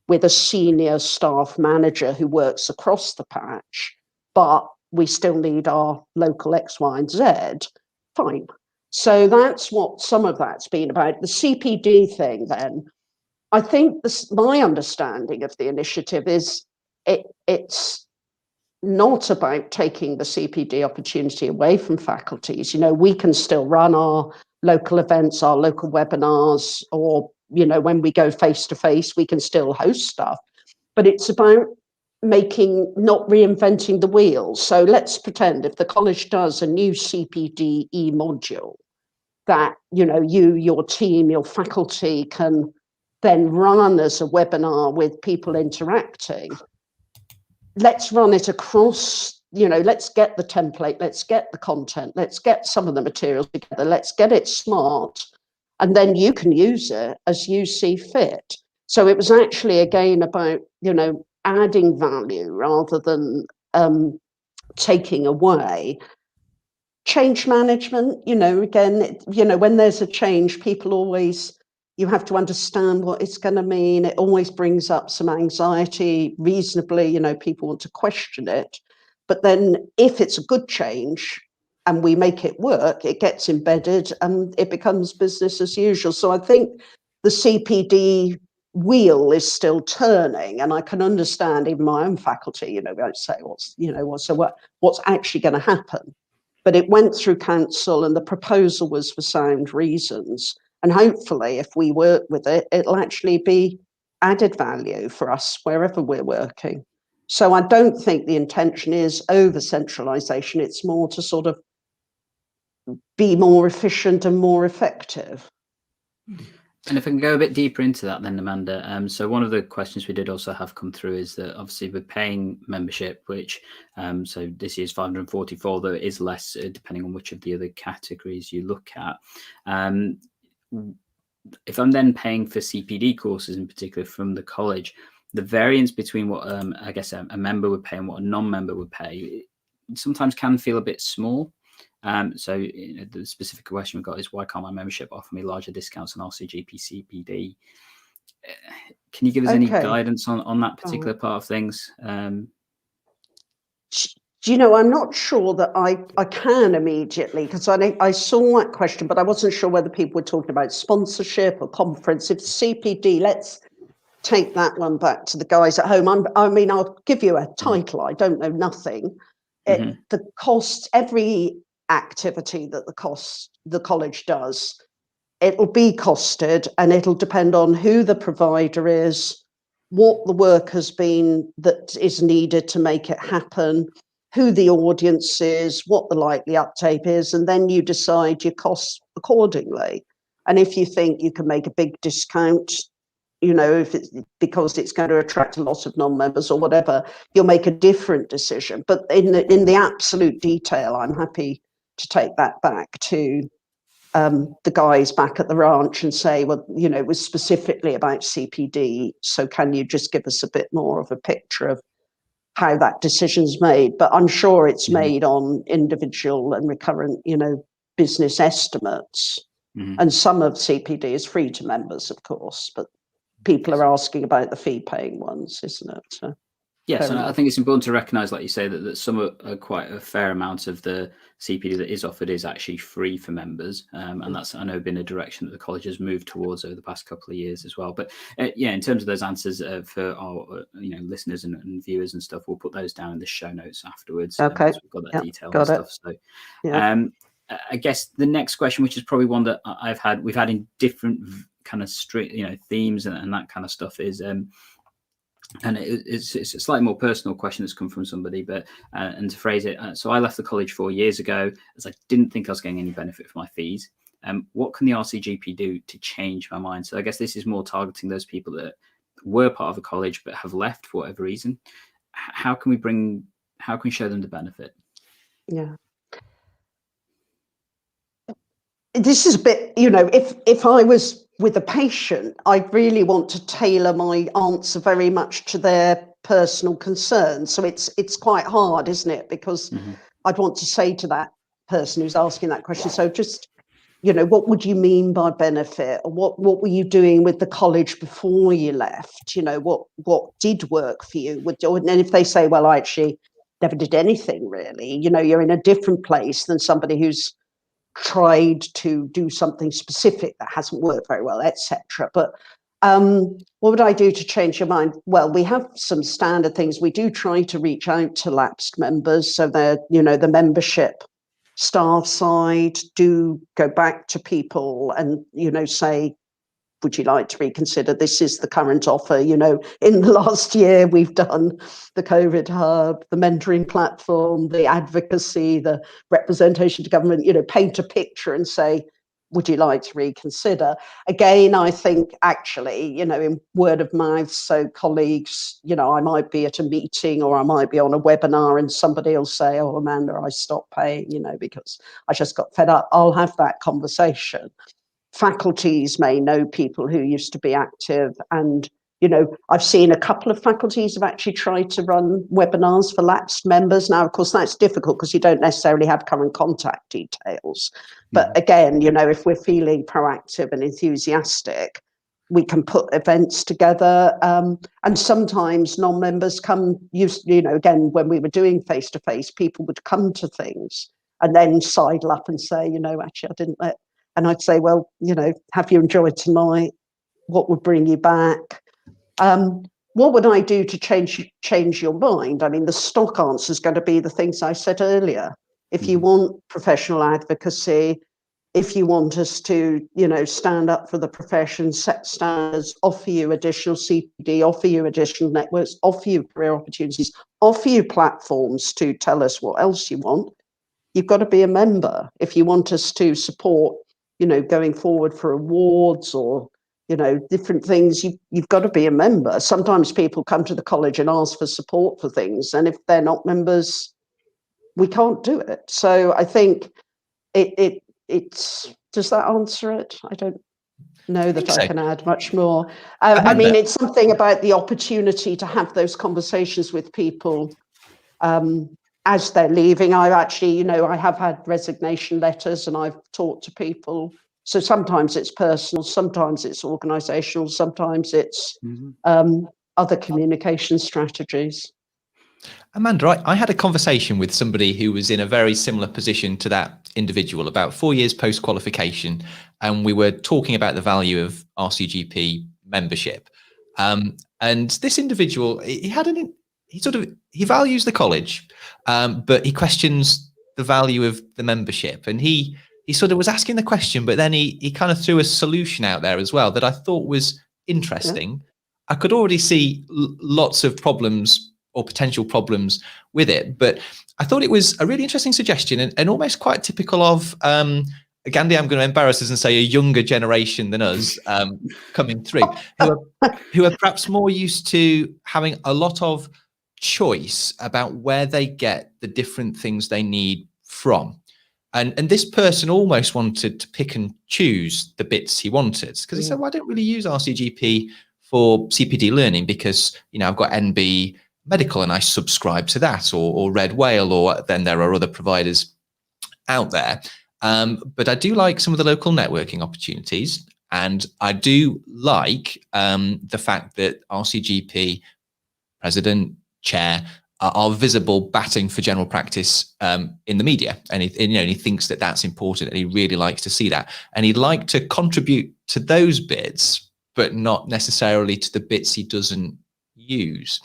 Speaker 3: with a senior staff manager who works across the patch, but we still need our local X, Y, and Z. Fine. So that's what some of that's been about. The CPD thing then, I think my understanding of the initiative is it's not about taking the CPD opportunity away from faculties. We can still run our local events, our local webinars, or, when we go face to face, we can still host stuff. But it's about not reinventing the wheel. So let's pretend if the college does a new CPD module that, your team, your faculty can then run as a webinar with people interacting. Let's run it across, let's get the template, let's get the content, let's get some of the materials together, let's get it smart, and then you can use it as you see fit. So it was actually, again, about, adding value rather than taking away. Change management, again, when there's a change, people always, you have to understand what it's going to mean. It always brings up some anxiety. Reasonably, people want to question it. But then if it's a good change and we make it work, it gets embedded and it becomes business as usual. So I think the CPD wheel is still turning, and I can understand even my own faculty, don't say what's actually going to happen. But it went through council and the proposal was for sound reasons. And hopefully, if we work with it, it'll actually be added value for us wherever we're working. So I don't think the intention is over centralisation. It's more to sort of be more efficient and more effective.
Speaker 1: And if I can go a bit deeper into that then, Amanda, so one of the questions we did also have come through is that obviously we're paying membership, which, so this year's 544, though it is less depending on which of the other categories you look at. If I'm then paying for CPD courses in particular from the college, the variance between what I guess a member would pay and what a non-member would pay sometimes can feel a bit small. So the specific question we've got is, why can't my membership offer me larger discounts on RCGP CPD? Can you give us any guidance on that particular part of things? I'm
Speaker 3: not sure that I can immediately, because I saw that question, but I wasn't sure whether people were talking about sponsorship or conference. If CPD, let's take that one back to the guys at home. I'll give you a title. I don't know nothing. The cost, every activity that the college does, it'll be costed, and it'll depend on who the provider is, what the work has been that is needed to make it happen, who the audience is, what the likely uptake is, and then you decide your costs accordingly. And if you think you can make a big discount, if it's because it's going to attract a lot of non-members or whatever, you'll make a different decision. But in the absolute detail, I'm happy to take that back to the guys back at the ranch and say, well, it was specifically about CPD, so can you just give us a bit more of a picture of how that decision's made? But I'm sure it's made on individual and recurrent, business estimates. And some of CPD is free to members, of course, but people are asking about the fee-paying ones, isn't it? So,
Speaker 1: yes, and I think it's important to recognise, like you say, that some are quite a fair amount of the CPD that is offered is actually free for members, and that's, I know, been a direction that the college has moved towards over the past couple of years as well. But in terms of those answers for our listeners and viewers and stuff, we'll put those down in the show notes afterwards.
Speaker 3: Okay,
Speaker 1: so we've got that detail
Speaker 3: got
Speaker 1: and
Speaker 3: it.
Speaker 1: stuff. So, I guess the next question, which is probably one that we've had in different kind of themes and that kind of stuff, is and it's a slightly more personal question that's come from somebody, but and to phrase it, so I left the college 4 years ago as I didn't think I was getting any benefit for my fees. What can the RCGP do to change my mind? So I guess this is more targeting those people that were part of a college but have left for whatever reason. How can we show them the benefit?
Speaker 3: Yeah. This is a bit, if I was with a patient, I'd really want to tailor my answer very much to their personal concerns. So it's quite hard, isn't it? Because I'd want to say to that person who's asking that question, so just, what would you mean by benefit? Or what were you doing with the college before you left? What did work for you? And if they say, well, I actually never did anything really, you're in a different place than somebody who's tried to do something specific that hasn't worked very well, etc. But What would I do to change your mind? Well, we have some standard things. We do try to reach out to lapsed members, so they're, the membership staff side do go back to people and, say, would you like to reconsider? This is the current offer. In the last year, we've done the COVID hub, the mentoring platform, the advocacy, the representation to government, paint a picture and say, would you like to reconsider? Again, I think actually, in word of mouth, so colleagues, I might be at a meeting or I might be on a webinar and somebody will say, oh, Amanda, I stopped paying, because I just got fed up. I'll have that conversation. Faculties may know people who used to be active, and I've seen a couple of faculties have actually tried to run webinars for lapsed members. Now, of course, that's difficult because you don't necessarily have current contact details. But again, if we're feeling proactive and enthusiastic, we can put events together. And sometimes non-members come, again, when we were doing face-to-face, people would come to things and then sidle up and say, actually, I didn't let. And I'd say, well, have you enjoyed tonight? What would bring you back? What would I do to change your mind? I mean, the stock answer is going to be the things I said earlier. If you want professional advocacy, if you want us to, stand up for the profession, set standards, offer you additional CPD, offer you additional networks, offer you career opportunities, offer you platforms to tell us what else you want, you've got to be a member. If you want us to support, going forward for awards or, different things, you've got to be a member. Sometimes people come to the college and ask for support for things, and if they're not members, we can't do it. So I think it's, does that answer it? I don't know that I can add much more. I mean, it's something about the opportunity to have those conversations with people as they're leaving. I've actually, I have had resignation letters and I've talked to people. So sometimes it's personal, sometimes it's organisational, sometimes it's other communication strategies.
Speaker 2: Amanda, I had a conversation with somebody who was in a very similar position to that individual about 4 years post-qualification, and we were talking about the value of RCGP membership. And this individual, he values the college, but he questions the value of the membership. And he sort of was asking the question, but then he kind of threw a solution out there as well that I thought was interesting. Yeah. I could already see lots of problems or potential problems with it, but I thought it was a really interesting suggestion and almost quite typical of Gandhi. I'm going to embarrass us and say a younger generation than us coming through, who are perhaps more used to having a lot of choice about where they get the different things they need from. And this person almost wanted to pick and choose the bits he wanted, because he said, well, I don't really use RCGP for CPD learning because, I've got NB medical and I subscribe to that, or Red Whale, or then there are other providers out there. But I do like some of the local networking opportunities. And I do like the fact that RCGP president, chair, are visible batting for general practice in the media, and he thinks that that's important, and he really likes to see that, and he'd like to contribute to those bits, but not necessarily to the bits he doesn't use.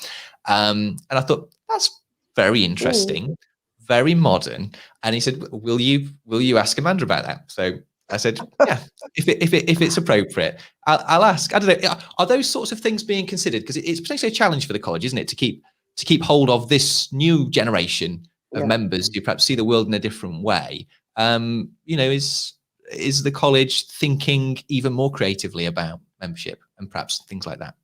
Speaker 2: And I thought that's very interesting, very modern. And he said, "Will you ask Amanda about that?" So I said, "Yeah, if it's appropriate, I'll ask." I don't know. Are those sorts of things being considered? Because it's potentially a challenge for the college, isn't it, to keep hold of this new generation of members who perhaps see the world in a different way. Is the college thinking even more creatively about membership and perhaps things like that?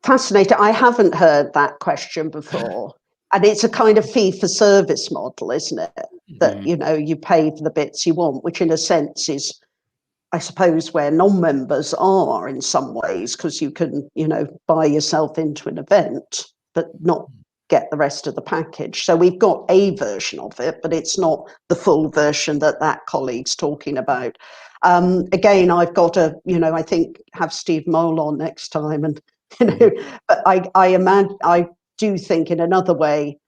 Speaker 3: Fascinating. I haven't heard that question before. And it's a kind of fee for service model, isn't it? That, you pay for the bits you want, which in a sense is, I suppose, where non-members are in some ways, because you can, buy yourself into an event, but not get the rest of the package. So we've got a version of it, but it's not the full version that colleague's talking about. Again, I've got to, I think have Steve Mole on next time, and but I do think in another way,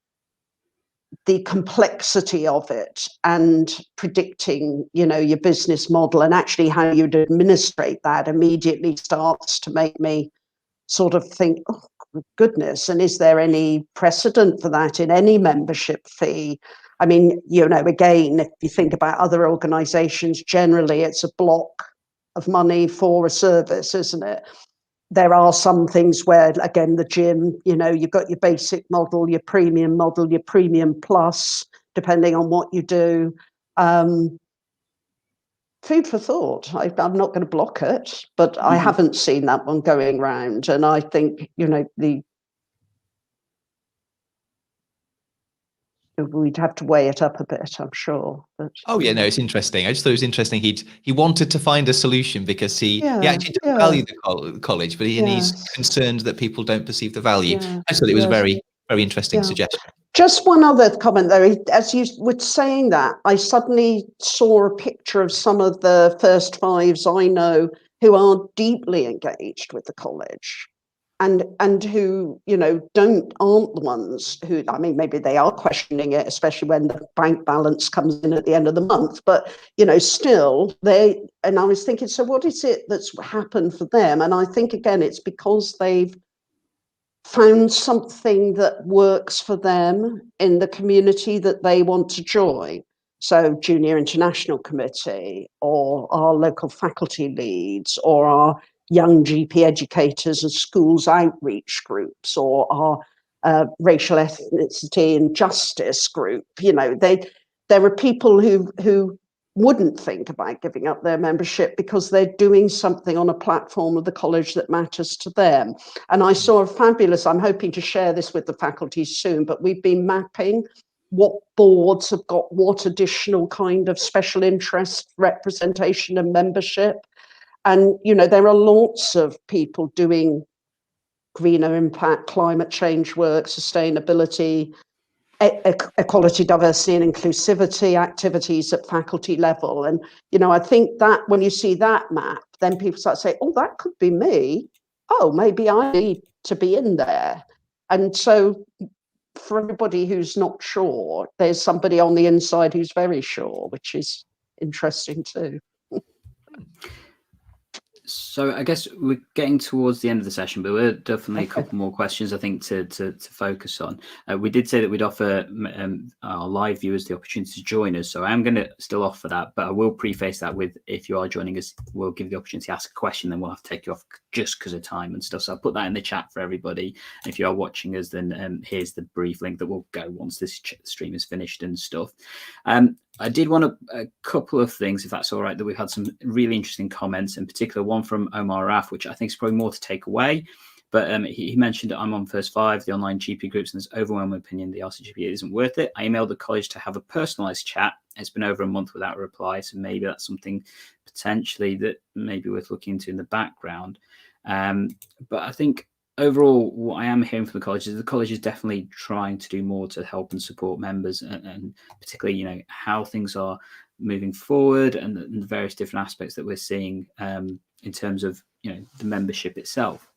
Speaker 3: the complexity of it and predicting, your business model and actually how you'd administrate that immediately starts to make me sort of think, oh goodness, and is there any precedent for that in any membership fee? I mean, again, if you think about other organizations, generally it's a block of money for a service, isn't it? There are some things where, again, the gym, you've got your basic model, your premium plus, depending on what you do. Food for thought. I'm not going to block it, but I haven't seen that one going round. And I think, we'd have to weigh it up a bit, I'm sure. But,
Speaker 2: oh yeah, no, it's interesting. I just thought it was interesting. He wanted to find a solution because he actually doesn't value the college, but he's concerned that people don't perceive the value. I just thought it was a very, very interesting suggestion.
Speaker 3: Just one other comment though, as you were saying that, I suddenly saw a picture of some of the first fives I know who are deeply engaged with the college. And who, aren't the ones who, I mean, maybe they are questioning it, especially when the bank balance comes in at the end of the month. But, still and I was thinking, so what is it that's happened for them? And I think, again, it's because they've found something that works for them in the community that they want to join. So Junior International Committee, or our local faculty leads, or our young GP educators and schools outreach groups, or our racial ethnicity and justice group. There are people who wouldn't think about giving up their membership because they're doing something on a platform of the college that matters to them. And I saw a fabulous, I'm hoping to share this with the faculty soon, but we've been mapping what boards have got what additional kind of special interest representation and membership. And, there are lots of people doing greener impact, climate change work, sustainability, equality, diversity and inclusivity activities at faculty level. And, I think that when you see that map, then people start saying, oh, that could be me. Oh, maybe I need to be in there. And so for everybody who's not sure, there's somebody on the inside who's very sure, which is interesting too.
Speaker 1: So I guess we're getting towards the end of the session, but we're definitely a couple more questions, I think, to focus on. We did say that we'd offer our live viewers the opportunity to join us. So I'm going to still offer that, but I will preface that with, if you are joining us, we'll give you the opportunity to ask a question, then we'll have to take you off just because of time and stuff. So I'll put that in the chat for everybody. And if you are watching us, then here's the brief link that will go once this stream is finished and stuff. I did want a couple of things, if that's all right, that we've had some really interesting comments, in particular one from Omar Raf, which I think is probably more to take away. But he mentioned that I'm on First Five, the online GP groups, and there's overwhelming opinion the RCGP isn't worth it. I emailed the college to have a personalised chat. It's been over a month without a reply, so maybe that's something potentially that may be worth looking into in the background. But I think overall, what I am hearing from the college is definitely trying to do more to help and support members, and particularly, how things are moving forward and the various different aspects that we're seeing in terms of, the membership itself.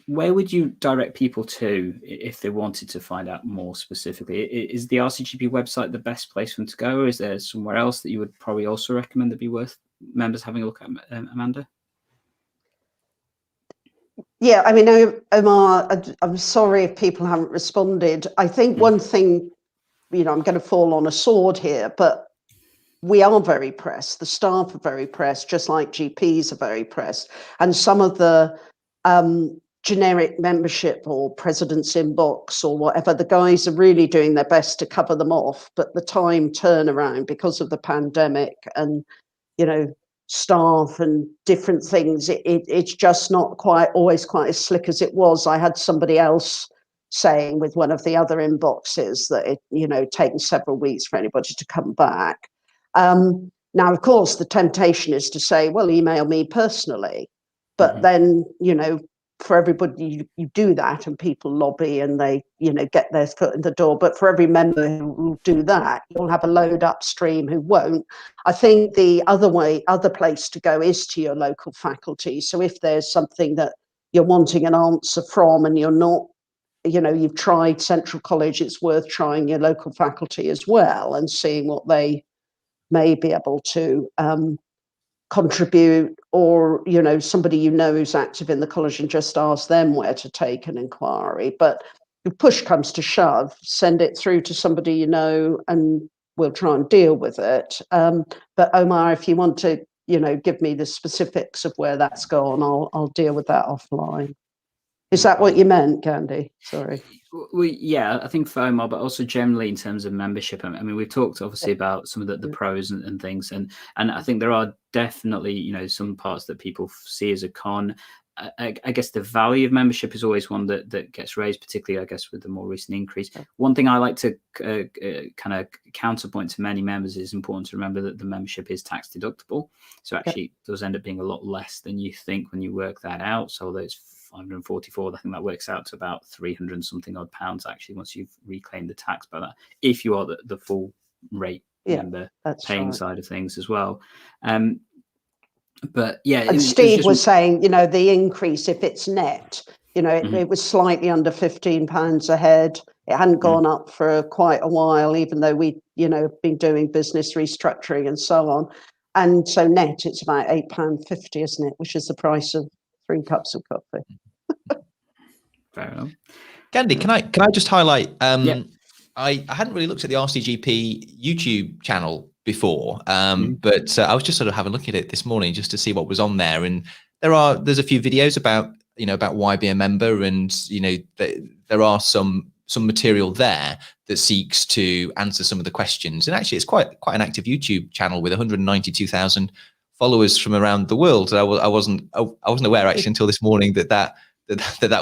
Speaker 1: Where would you direct people to if they wanted to find out more specifically? Is the RCGP website the best place for them to go, or is there somewhere else that you would probably also recommend that be worth members having a look at, Amanda?
Speaker 3: Yeah, I mean, Omar, I'm sorry if people haven't responded. I think one thing, I'm going to fall on a sword here, but we are very pressed. The staff are very pressed, just like GPs are very pressed. And some of the generic membership or president's inbox or whatever, the guys are really doing their best to cover them off. But the time turnaround because of the pandemic and, staff and different things, it's just not always quite as slick as it was. I had somebody else saying with one of the other inboxes that it taken several weeks for anybody to come back. Now, of course, the temptation is to say, well, email me personally, but then, for everybody, you do that and people lobby and they, get their foot in the door. But for every member who will do that, you'll have a load upstream who won't. I think the other place to go is to your local faculty. So if there's something that you're wanting an answer from and you're not you know, you've tried Central College, it's worth trying your local faculty as well and seeing what they may be able to contribute, or, you know, somebody you know who's active in the college, and just ask them where to take an inquiry. But if push comes to shove, send it through to somebody you know, and we'll try and deal with it. But Omar, if you want to, you know, give me the specifics of where that's gone, I'll deal with that offline. Is that what you meant, Gandhi? Sorry.
Speaker 1: Yeah, I think for Omar, but also generally in terms of membership. I mean, we've talked obviously about some of the pros and things, and I think there are definitely, you know, some parts that people see as a con. I guess the value of membership is always one that gets raised, particularly, I guess, with the more recent increase. One thing I like to kind of counterpoint to many members is important to remember that the membership is tax deductible. So actually it does end up being a lot less than you think when you work that out. So although it's 544, I think that works out to about 300 and something odd pounds actually once you've reclaimed the tax by that, if you are the full rate member paying side of things as well. But yeah,
Speaker 3: and Steve was saying, you know, the increase, if it's net, you know, it was slightly under £15 a head. It hadn't gone up for quite a while, even though we, you know, been doing business restructuring and so on. And so net, it's about £8.50, isn't it? Which is the price of 3 cups of coffee.
Speaker 1: Fair enough.
Speaker 2: Gandhi, can I just highlight? I hadn't really looked at the RCGP YouTube channel before, but I was just sort of having a look at it this morning just to see what was on there. And there's a few videos about, you know, about why be a member, and, you know, there are some material there that seeks to answer some of the questions. And actually, it's quite an active YouTube channel with 192,000 followers from around the world. I wasn't aware actually until this morning that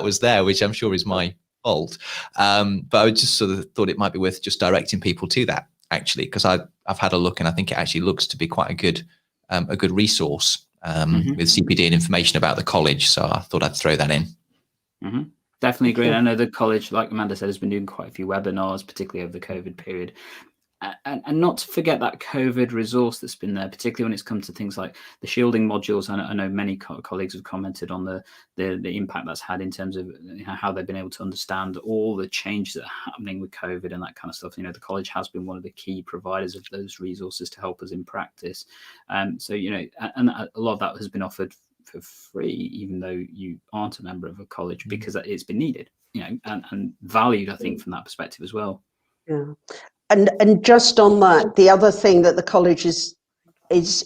Speaker 2: was there, which I'm sure is my fault. But I just sort of thought it might be worth just directing people to that, actually, because I've had a look and I think it actually looks to be quite a good resource with CPD and information about the college. So I thought I'd throw that in.
Speaker 1: Definitely agree. I know the college, like Amanda said, has been doing quite a few webinars, particularly over the COVID period. And not to forget that COVID resource that's been there, particularly when it's come to things like the shielding modules. I know many colleagues have commented on the impact that's had in terms of, you know, how they've been able to understand all the changes that are happening with COVID and that kind of stuff. You know, the college has been one of the key providers of those resources to help us in practice. So, you know, and a lot of that has been offered for free, even though you aren't a member of a college, because it's been needed, you know, and valued, I think, from that perspective as well.
Speaker 3: Yeah. And just on that, the other thing that the college is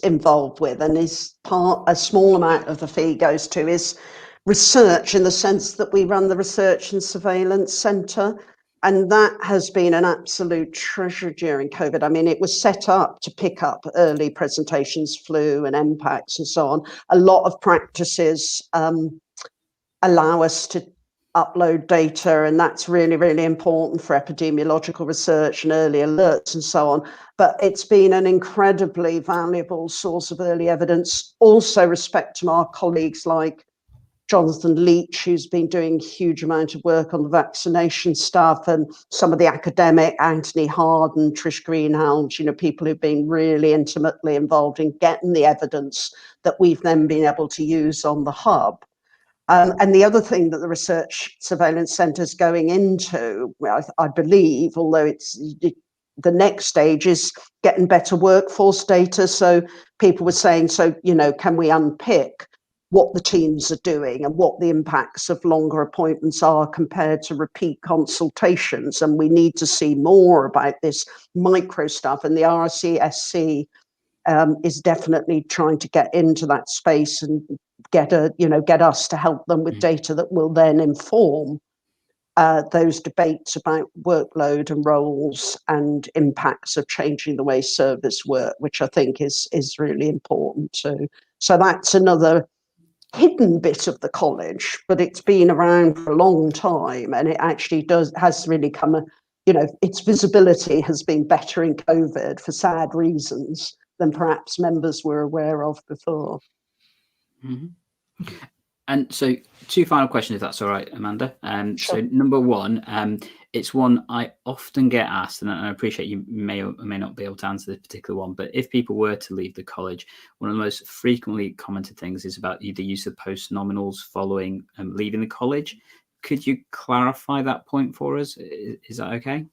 Speaker 3: involved with, and is a small amount of the fee goes to, is research, in the sense that we run the Research and Surveillance Centre, and that has been an absolute treasure during COVID. I mean, it was set up to pick up early presentations, flu and MPACs and so on. A lot of practices allow us to upload data, and that's really, really important for epidemiological research and early alerts and so on. But it's been an incredibly valuable source of early evidence. Also, respect to our colleagues like Jonathan Leach, who's been doing a huge amount of work on the vaccination stuff, and some of the academic, Anthony Harden, Trish Greenhalgh, you know, people who've been really intimately involved in getting the evidence that we've then been able to use on the hub. And the other thing that the Research Surveillance Centre is going into, I believe, although it's the next stage, is getting better workforce data. So people were saying, so, you know, can we unpick what the teams are doing and what the impacts of longer appointments are compared to repeat consultations? And we need to see more about this micro stuff. And the RCSC is definitely trying to get into that space and get us to help them with data that will then inform those debates about workload and roles and impacts of changing the way service work, which I think is really important too. So that's another hidden bit of the college, but it's been around for a long time, and it actually has really come, you know, its visibility has been better in COVID for sad reasons than perhaps members were aware of before.
Speaker 1: And so 2 final questions, if that's all right, Amanda.
Speaker 3: Sure.
Speaker 1: So number one, it's one I often get asked, and I appreciate you may or may not be able to answer this particular one, but if people were to leave the college, one of the most frequently commented things is about the use of post-nominals following leaving the college. could you clarify that point for us? Is that okay?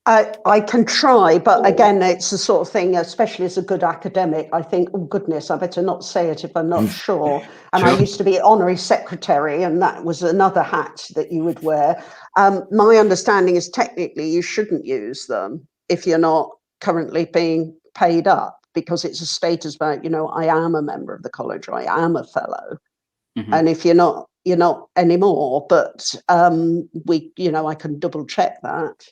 Speaker 3: I can try, but again, it's the sort of thing, especially as a good academic, I think, oh goodness, I better not say it if I'm not sure. And I
Speaker 1: Sure.
Speaker 3: used to be honorary secretary, and that was another hat that you would wear. My understanding is technically you shouldn't use them if you're not currently being paid up, because it's a status about, you know, I am a member of the college, or I am a fellow.
Speaker 1: Mhm.
Speaker 3: And if you're not anymore. But you know, I can double check that.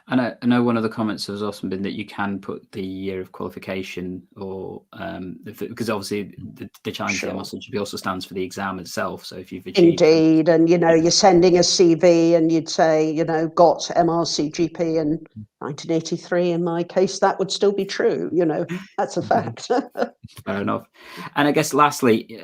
Speaker 1: I know one of the comments has also been that you can put the year of qualification, or because obviously the challenge
Speaker 3: Sure.
Speaker 1: of the MRCGP also stands for the exam itself. So if you've achieved,
Speaker 3: Indeed, and you know, you're sending a CV and you'd say, you know, got MRCGP in 1983. In my case, that would still be true. You know, that's a fact.
Speaker 1: fair enough. And I guess lastly,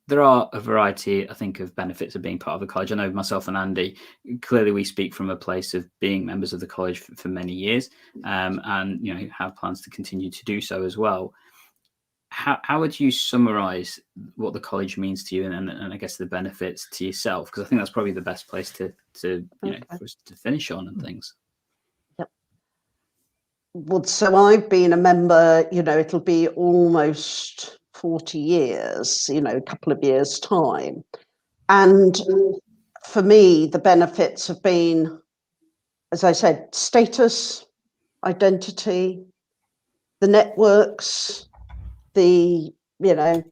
Speaker 1: there are a variety, I think, of benefits of being part of the college. I know myself and Andy, clearly we speak from a place of being members of the college for many years, and you know, have plans to continue to do so as well. How would you summarize what the college means to you, and I guess the benefits to yourself? Because I think that's probably the best place to you know, for us to finish on and things.
Speaker 3: Yep. Well, so I've been a member, you know, it'll be almost 40 years, you know, a couple of years' time. And for me, the benefits have been, as I said, status, identity, the networks, the, you know,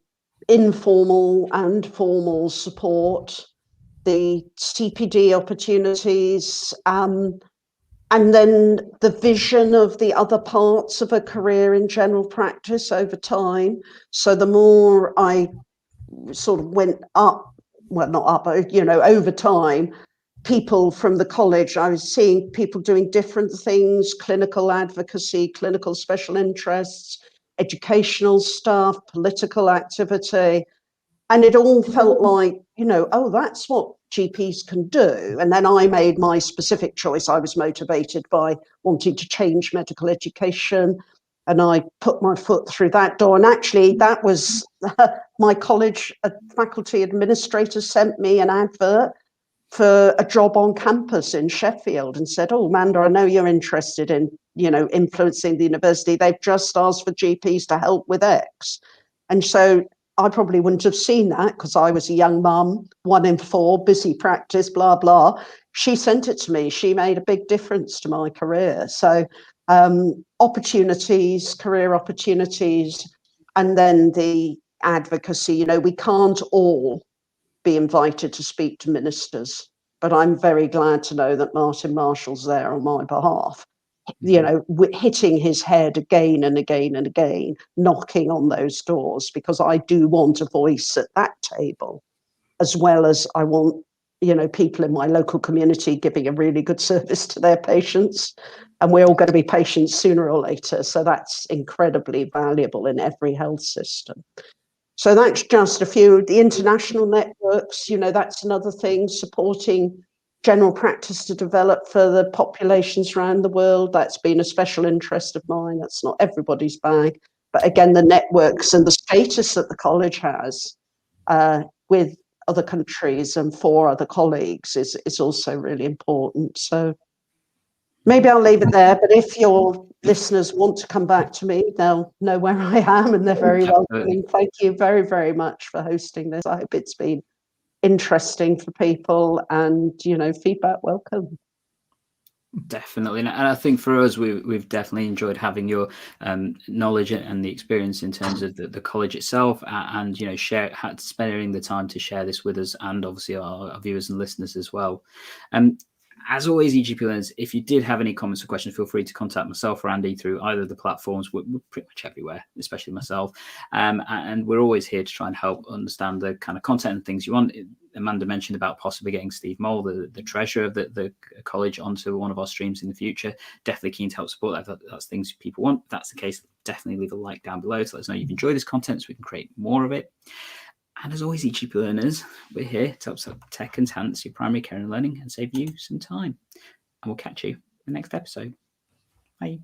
Speaker 3: informal and formal support, the CPD opportunities, and then the vision of the other parts of a career in general practice over time. So the more I sort of went up, well, not up, but, you know, over time, people from the college, I was seeing people doing different things: clinical advocacy, clinical special interests, educational stuff, political activity. And it all felt like, you know, oh, that's what GPs can do. And then I made my specific choice. I was motivated by wanting to change medical education, and I put my foot through that door. And actually, that was my college faculty administrator sent me an advert for a job on campus in Sheffield and said, oh, Amanda, I know you're interested in, you know, influencing the university. They've just asked for GPs to help with X. And so I probably wouldn't have seen that because I was a young mum, 1 in 4, busy practice, blah, blah. She sent it to me. She made a big difference to my career. So opportunities, career opportunities, and then the advocacy. You know, we can't all be invited to speak to ministers, but I'm very glad to know that Martin Marshall's there on my behalf, you know, hitting his head again and again and again, knocking on those doors, because I do want a voice at that table, as well as I want, you know, people in my local community giving a really good service to their patients. And we're all going to be patients sooner or later. So that's incredibly valuable in every health system. So that's just a few. The international networks, you know, that's another thing, supporting general practice to develop further populations around the world. That's been a special interest of mine. That's not everybody's bag. But again, the networks and the status that the college has with other countries and for other colleagues is also really important. So maybe I'll leave it there, but if your listeners want to come back to me, they'll know where I am, and they're very welcoming. Thank you very, very much for hosting this. I hope it's been interesting for people, and, you know, feedback welcome.
Speaker 1: Definitely, and I think for us, we've definitely enjoyed having your knowledge and the experience in terms of the college itself, and you know, sparing the time to share this with us, and obviously our viewers and listeners as well. As always, EGP learners, if you did have any comments or questions, feel free to contact myself or Andy through either of the platforms. We're pretty much everywhere, especially myself. And we're always here to try and help understand the kind of content and things you want. Amanda mentioned about possibly getting Steve Mole, the treasurer of the college, onto one of our streams in the future. Definitely keen to help support that. If that's things people want. If that's the case, definitely leave a like down below to let us know you've enjoyed this content so we can create more of it. And as always, EGP learners, we're here to help tech enhance your primary care and learning and save you some time. And we'll catch you in the next episode. Bye.